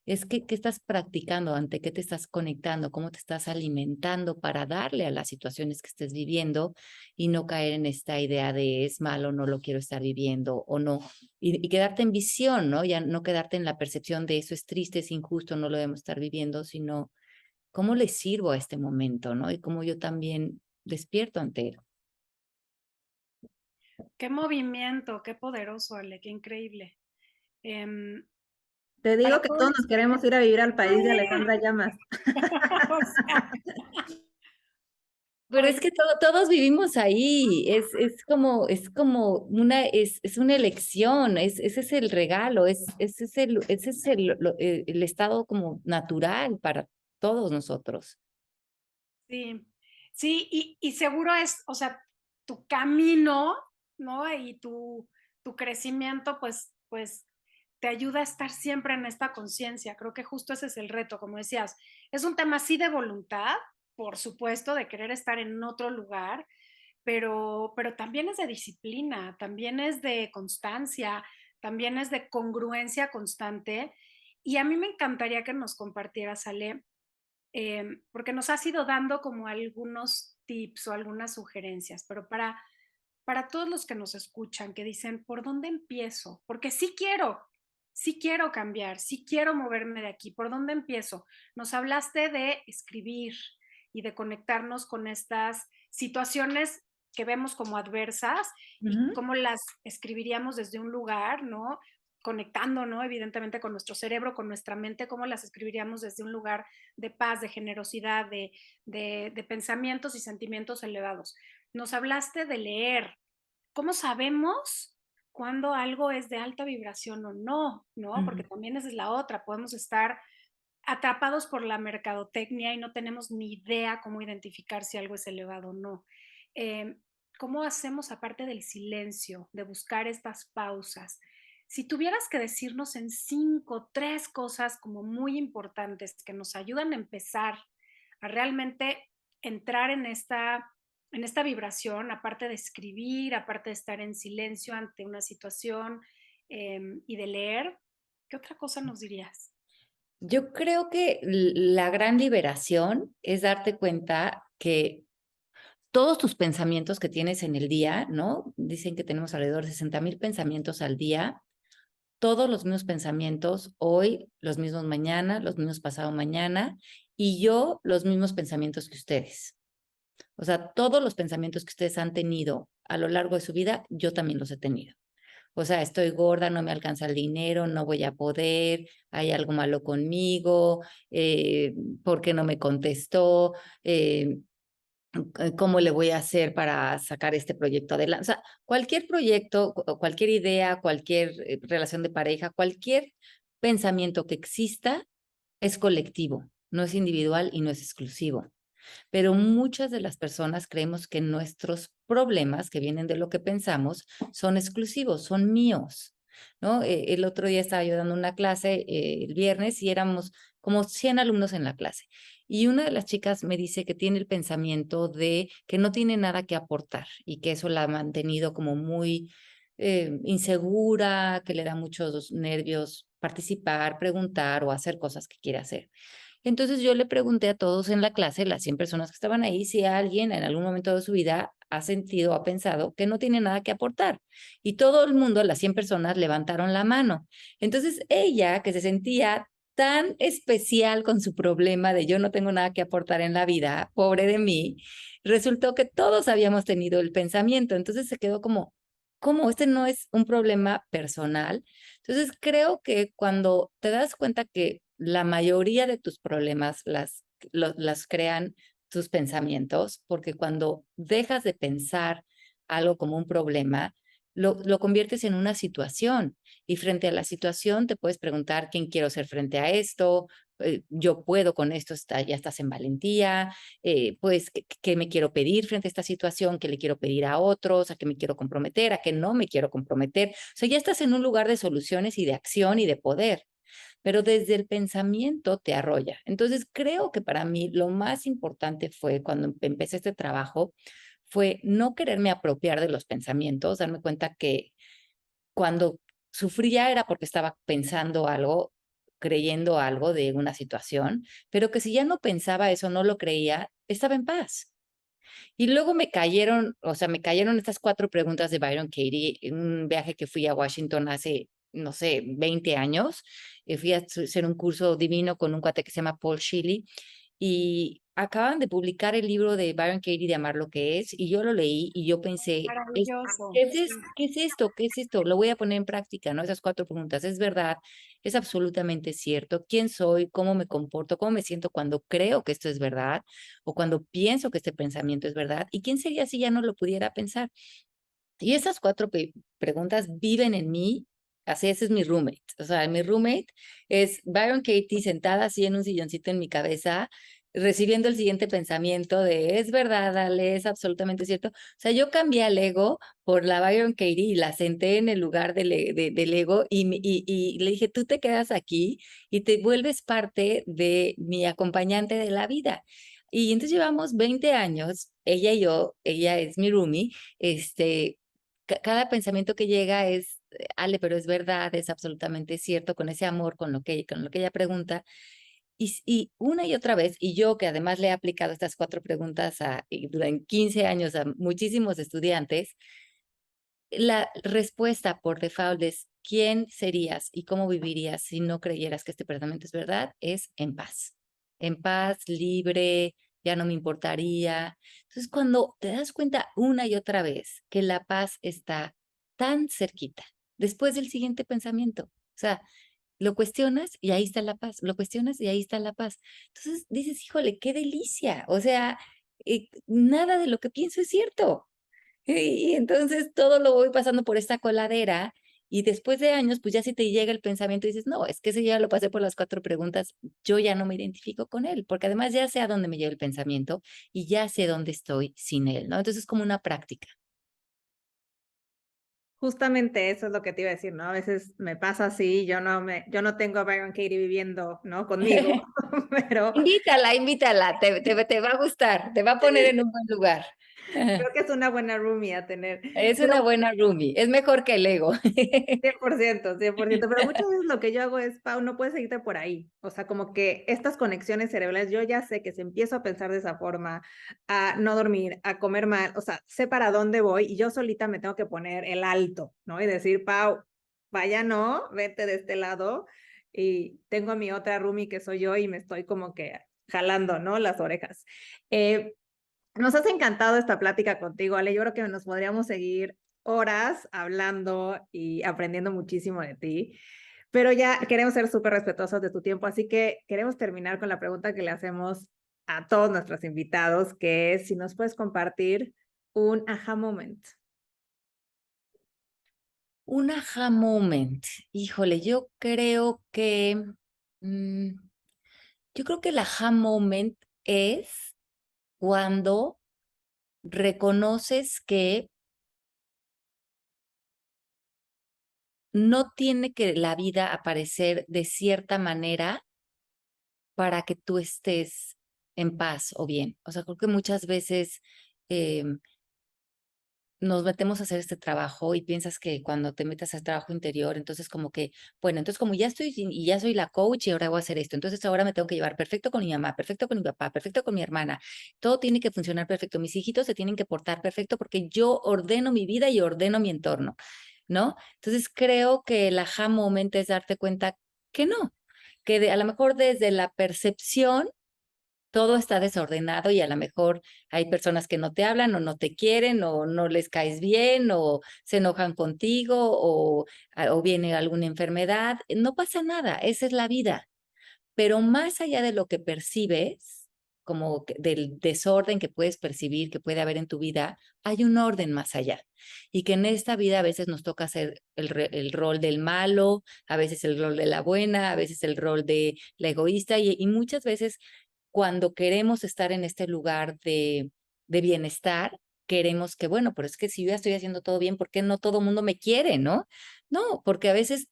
es que, ¿qué estás practicando? ¿Ante qué te estás conectando? ¿Cómo te estás alimentando para darle a las situaciones que estés viviendo y no caer en esta idea de es malo, no lo quiero estar viviendo o no? Y quedarte en visión, ¿no? Ya no quedarte en la percepción de eso es triste, es injusto, no lo debemos estar viviendo, sino cómo le sirvo a este momento, ¿no? Y cómo yo también despierto ante él. Qué movimiento, qué poderoso, Ale, qué increíble. Em, Te digo para que todos todos los nos que... queremos ir a vivir al país de Alejandra Llamas. O sea, Pero es oye, que todos vivimos ahí, es como es una elección, ese es el regalo, ese es el estado como natural para todos nosotros. sí, sí, y seguro es, o sea, tu camino, ¿no? Y tu crecimiento, pues te ayuda a estar siempre en esta conciencia. Creo que justo ese es el reto, como decías. Es un tema así de voluntad, por supuesto, de querer estar en otro lugar, pero también es de disciplina, también es de constancia, también es de congruencia constante. Y a mí me encantaría que nos compartieras, Ale, porque nos has ido dando como algunos tips o algunas sugerencias, pero para todos los que nos escuchan, que dicen, ¿por dónde empiezo? Porque sí quiero cambiar, sí quiero moverme de aquí, ¿por dónde empiezo? Nos hablaste de escribir y de conectarnos con estas situaciones que vemos como adversas y Ujú. cómo las escribiríamos desde un lugar, ¿no? Conectando, ¿no? Evidentemente con nuestro cerebro, con nuestra mente, cómo las escribiríamos desde un lugar de paz, de generosidad, de pensamientos y sentimientos elevados. Nos hablaste de leer. ¿Cómo sabemos cuando algo es de alta vibración o no? ¿No? Porque Ujú. también esa es la otra. Podemos estar atrapados por la mercadotecnia y no tenemos ni idea cómo identificar si algo es elevado o no. Eh, ¿Cómo hacemos aparte del silencio, de buscar estas pausas? Si tuvieras que decirnos en 3 cosas como muy importantes que nos ayudan a empezar a realmente entrar en esta vibración, aparte de escribir, aparte de estar en silencio ante una situación y de leer, ¿qué otra cosa nos dirías? Yo creo que la gran liberación es darte cuenta que todos tus pensamientos que tienes en el día, ¿no? Dicen que tenemos alrededor de 60,000 pensamientos al día, todos los mismos pensamientos hoy, los mismos mañana, los mismos pasado mañana, y yo los mismos pensamientos que ustedes. O sea, todos los pensamientos que ustedes han tenido a lo largo de su vida, yo también los he tenido. O sea, estoy gorda, no me alcanza el dinero, no voy a poder, hay algo malo conmigo, ¿por qué no me contestó? ¿Cómo le voy a hacer para sacar este proyecto adelante? O sea, cualquier proyecto, cualquier idea, cualquier relación de pareja, cualquier pensamiento que exista es colectivo, no es individual y no es exclusivo. Pero muchas de las personas creemos que nuestros problemas que vienen de lo que pensamos son exclusivos, son míos, ¿no? El otro día estaba yo dando una clase el viernes y éramos como 100 alumnos en la clase. Y una de las chicas me dice que tiene el pensamiento de que no tiene nada que aportar y que eso la ha mantenido como muy insegura, que le da muchos nervios participar, preguntar o hacer cosas que quiere hacer. Entonces yo le pregunté a todos en la clase, las 100 personas que estaban ahí, si alguien en algún momento de su vida ha sentido, ha pensado que no tiene nada que aportar. Y todo el mundo, las 100 personas, levantaron la mano. Entonces ella, que se sentía tan especial con su problema de yo no tengo nada que aportar en la vida, pobre de mí, resultó que todos habíamos tenido el pensamiento. Entonces se quedó como, ¿cómo? Este no es un problema personal. Entonces creo que cuando te das cuenta que la mayoría de tus problemas las crean tus pensamientos, porque cuando dejas de pensar algo como un problema, lo conviertes en una situación y frente a la situación te puedes preguntar quién quiero ser frente a esto, yo puedo con esto, ya estás en valentía, pues qué me quiero pedir frente a esta situación, qué le quiero pedir a otros, a qué me quiero comprometer, a qué no me quiero comprometer. O sea, ya estás en un lugar de soluciones y de acción y de poder, pero desde el pensamiento te arrolla. Entonces, creo que para mí lo más importante fue cuando empecé este trabajo, fue no quererme apropiar de los pensamientos, darme cuenta que cuando sufría era porque estaba pensando algo, creyendo algo de una situación, pero que si ya no pensaba eso, no lo creía, estaba en paz. Y luego me cayeron, o sea, me cayeron estas 4 preguntas de Byron Katie en un viaje que fui a Washington hace, no sé, 20 años. Fui a hacer un curso divino con un cuate que se llama Paul Shilley y acaban de publicar el libro de Byron Katie de Amar lo que es y yo lo leí y yo pensé, Maravilloso. ¿qué qué es esto? ¿Qué es esto? Lo voy a poner en práctica, ¿no? Esas 4 preguntas. ¿Es verdad? ¿Es absolutamente cierto? ¿Quién soy? ¿Cómo me comporto? ¿Cómo me siento cuando creo que esto es verdad? O cuando pienso que este pensamiento es verdad, ¿y quién sería si ya no lo pudiera pensar? Y esas 4 preguntas viven en mí, así ese es mi roommate, o sea, mi roommate es Byron Katie sentada así en un silloncito en mi cabeza, recibiendo el siguiente pensamiento de, es verdad, Ale, es absolutamente cierto. O sea, yo cambié al ego por la Byron Katie y la senté en el lugar del ego y le dije, tú te quedas aquí y te vuelves parte de mi acompañante de la vida. Y entonces llevamos 20 años, ella y yo, ella es mi roomie, cada pensamiento que llega es, Ale, pero es verdad, es absolutamente cierto, con ese amor, con lo que ella pregunta. Y una y otra vez, y yo que además le he aplicado estas 4 preguntas durante 15 años a muchísimos estudiantes, la respuesta por default es, ¿quién serías y cómo vivirías si no creyeras que este pensamiento es verdad? Es en paz, libre, ya no me importaría. Entonces, cuando te das cuenta una y otra vez que la paz está tan cerquita, después del siguiente pensamiento, o sea, lo cuestionas y ahí está la paz, lo cuestionas y ahí está la paz. Entonces dices, híjole, qué delicia. O sea, nada de lo que pienso es cierto. Y entonces todo lo voy pasando por esta coladera y después de años, pues ya si te llega el pensamiento y dices, no, es que ese ya lo pasé por las 4 preguntas, yo ya no me identifico con él, porque además ya sé a dónde me lleva el pensamiento y ya sé dónde estoy sin él, ¿no? Entonces es como una práctica. Justamente eso es lo que te iba a decir, ¿no? A veces me pasa así, yo no tengo a Byron Katie viviendo, ¿no? Conmigo, pero Invítala, invítala, te va a gustar, te va a poner en un buen lugar. creo que es una buena roomie a tener. Es Pero una buena roomie, es mejor que el ego. 100%, 100%, pero muchas veces lo que yo hago es, Pau, no puedes seguirte por ahí. O sea, como que estas conexiones cerebrales, yo ya sé que si empiezo a pensar de esa forma, a no dormir, a comer mal, o sea, sé para dónde voy y yo solita me tengo que poner el alto, ¿no? Y decir, Pau, vaya no, vete de este lado. Y tengo a mi otra roomie que soy yo y me estoy como que jalando, ¿no? Las orejas. Eh, Nos has encantado esta plática contigo, Ale. Yo creo que nos podríamos seguir horas hablando y aprendiendo muchísimo de ti, pero ya queremos ser súper respetuosos de tu tiempo, así que queremos terminar con la pregunta que le hacemos a todos nuestros invitados, que es si nos puedes compartir un aha moment. Un aha moment. Híjole, mm, yo creo que el aha moment es cuando reconoces que no tiene que la vida aparecer de cierta manera para que tú estés en paz o bien. O sea, creo que muchas veces nos metemos a hacer este trabajo y piensas que cuando te metes al trabajo interior, entonces como que, bueno, entonces como ya estoy y ya soy la coach y ahora voy a hacer esto, entonces ahora me tengo que llevar perfecto con mi mamá, perfecto con mi papá, perfecto con mi hermana, todo tiene que funcionar perfecto, mis hijitos se tienen que portar perfecto porque yo ordeno mi vida y ordeno mi entorno, ¿no? Entonces creo que el aha moment es darte cuenta que no, que a lo mejor desde la percepción todo está desordenado y a lo mejor hay personas que no te hablan o no te quieren o no les caes bien o se enojan contigo o viene alguna enfermedad. No pasa nada, esa es la vida. Pero más allá de lo que percibes, como del desorden que puedes percibir, que puede haber en tu vida, hay un orden más allá. Y que en esta vida a veces nos toca hacer el rol del malo, a veces el rol de la buena, a veces el rol de la egoísta y muchas veces cuando queremos estar en este lugar de bienestar, queremos que, bueno, pero es que si yo ya estoy haciendo todo bien, ¿por qué no todo el mundo me quiere, no? No, porque a veces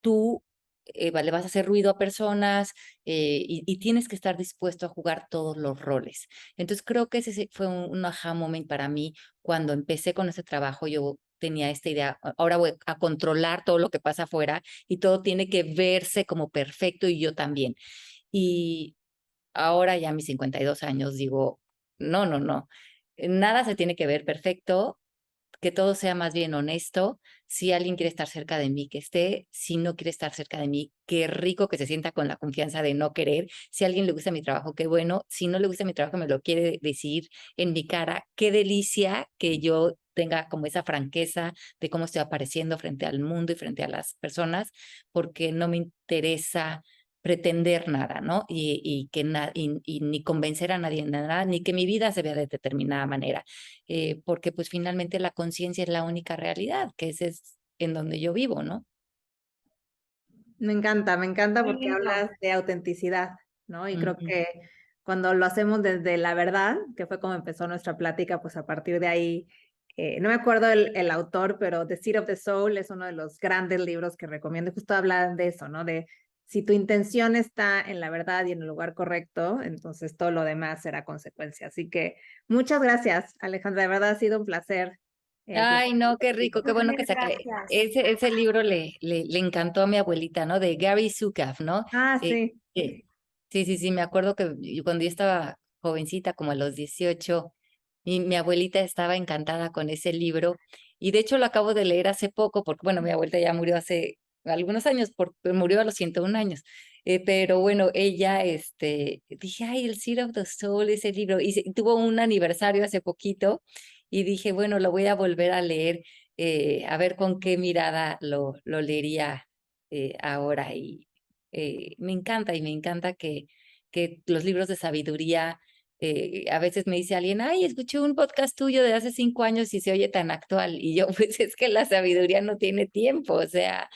tú le vas a hacer ruido a personas y tienes que estar dispuesto a jugar todos los roles. Entonces creo que ese fue un aha moment para mí cuando empecé con ese trabajo. Yo tenía esta idea, ahora voy a controlar todo lo que pasa afuera y todo tiene que verse como perfecto y yo también. Y ahora ya a mis 52 años digo, no, no, no, nada se tiene que ver perfecto, que todo sea más bien honesto. Si alguien quiere estar cerca de mí, que esté. Si no quiere estar cerca de mí, qué rico que se sienta con la confianza de no querer. Si a alguien le gusta mi trabajo, qué bueno. Si no le gusta mi trabajo, me lo quiere decir en mi cara. Qué delicia que yo tenga como esa franqueza de cómo estoy apareciendo frente al mundo y frente a las personas, porque no me interesa pretender nada, ¿no? Y ni convencer a nadie de nada, ni que mi vida se vea de determinada manera, porque pues finalmente la conciencia es la única realidad, que ese es en donde yo vivo, ¿no? Me encanta Qué porque lindo. hablas de autenticidad, ¿no? Y creo Ujú. que cuando lo hacemos desde la verdad, que fue como empezó nuestra plática, pues a partir de ahí, no me acuerdo el autor, pero The Seed of the Soul es uno de los grandes libros que recomiendo. Justo hablan de eso, ¿no? De si tu intención está en la verdad y en el lugar correcto, entonces todo lo demás será consecuencia. Así que muchas gracias, Alejandra. De verdad ha sido un placer Ay, platicar no, qué contigo. rico, qué bueno que Mil saca. gracias. Ese libro le encantó a mi abuelita, ¿no? De Gary Zukav, ¿no? Ah, Eh, sí. sí, sí, sí, me acuerdo que cuando yo estaba jovencita, como a los 18, mi abuelita estaba encantada con ese libro y de hecho lo acabo de leer hace poco, porque bueno, mi abuelita ya murió hace algunos años, murió a los 101 años, pero bueno, ella, dije, ay, el Seed of the Soul, ese libro, y tuvo un aniversario hace poquito y dije, bueno, lo voy a volver a leer, a ver con qué mirada lo leería ahora y me encanta y me encanta que los libros de sabiduría, a veces me dice alguien, ay, escuché un podcast tuyo de hace 5 años y se oye tan actual. Y yo, pues es que la sabiduría no tiene tiempo, o sea,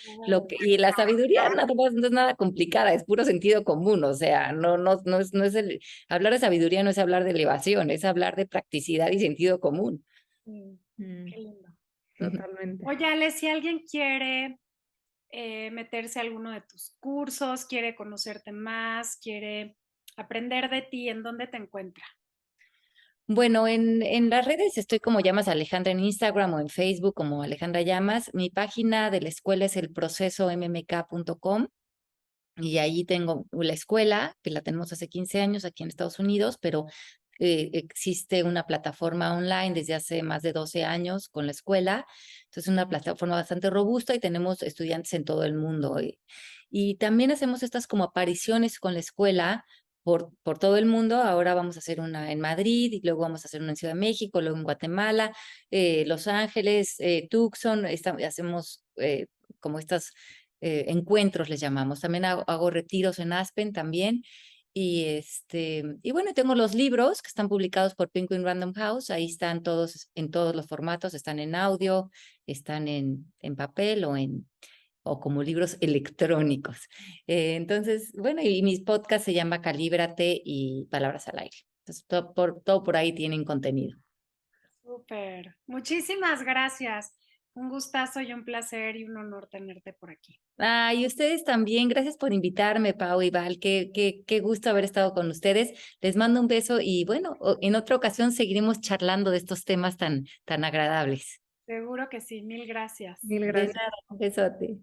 y la sabiduría nada más no es nada complicada, es puro sentido común, o sea, hablar de sabiduría no es hablar de elevación, es hablar de practicidad y sentido común. Sí, Mm, qué lindo. totalmente. Oye, Ale, si alguien quiere meterse a alguno de tus cursos, quiere conocerte más, quiere aprender de ti, ¿en dónde te encuentra? Bueno, en las redes estoy como Llamas Alejandra en Instagram o en Facebook como Alejandra Llamas. Mi página de la escuela es elprocesommk.com y ahí tengo la escuela, que la tenemos hace 15 años aquí en Estados Unidos, pero existe una plataforma online desde hace más de 12 años con la escuela. Entonces, una plataforma bastante robusta y tenemos estudiantes en todo el mundo. Y también hacemos estas como apariciones con la escuela por todo el mundo. Ahora vamos a hacer una en Madrid y luego vamos a hacer una en Ciudad de México, luego en Guatemala, Los Ángeles, Tucson. Hacemos como estas encuentros les llamamos. También hago retiros en Aspen también. Y bueno, tengo los libros que están publicados por Penguin Random House. Ahí están todos en todos los formatos, están en audio, están en papel o como libros electrónicos. Entonces, bueno, y mis podcasts se llama Calíbrate y Palabras al Aire. Entonces, todo por ahí tienen contenido. Súper. Muchísimas gracias. Un gustazo y un placer y un honor tenerte por aquí. Y ustedes también, gracias por invitarme, Pau y Val, qué gusto haber estado con ustedes. Les mando un beso y bueno, en otra ocasión seguiremos charlando de estos temas tan agradables. Seguro que sí. Mil gracias. Mil De gracias. nada, un besote.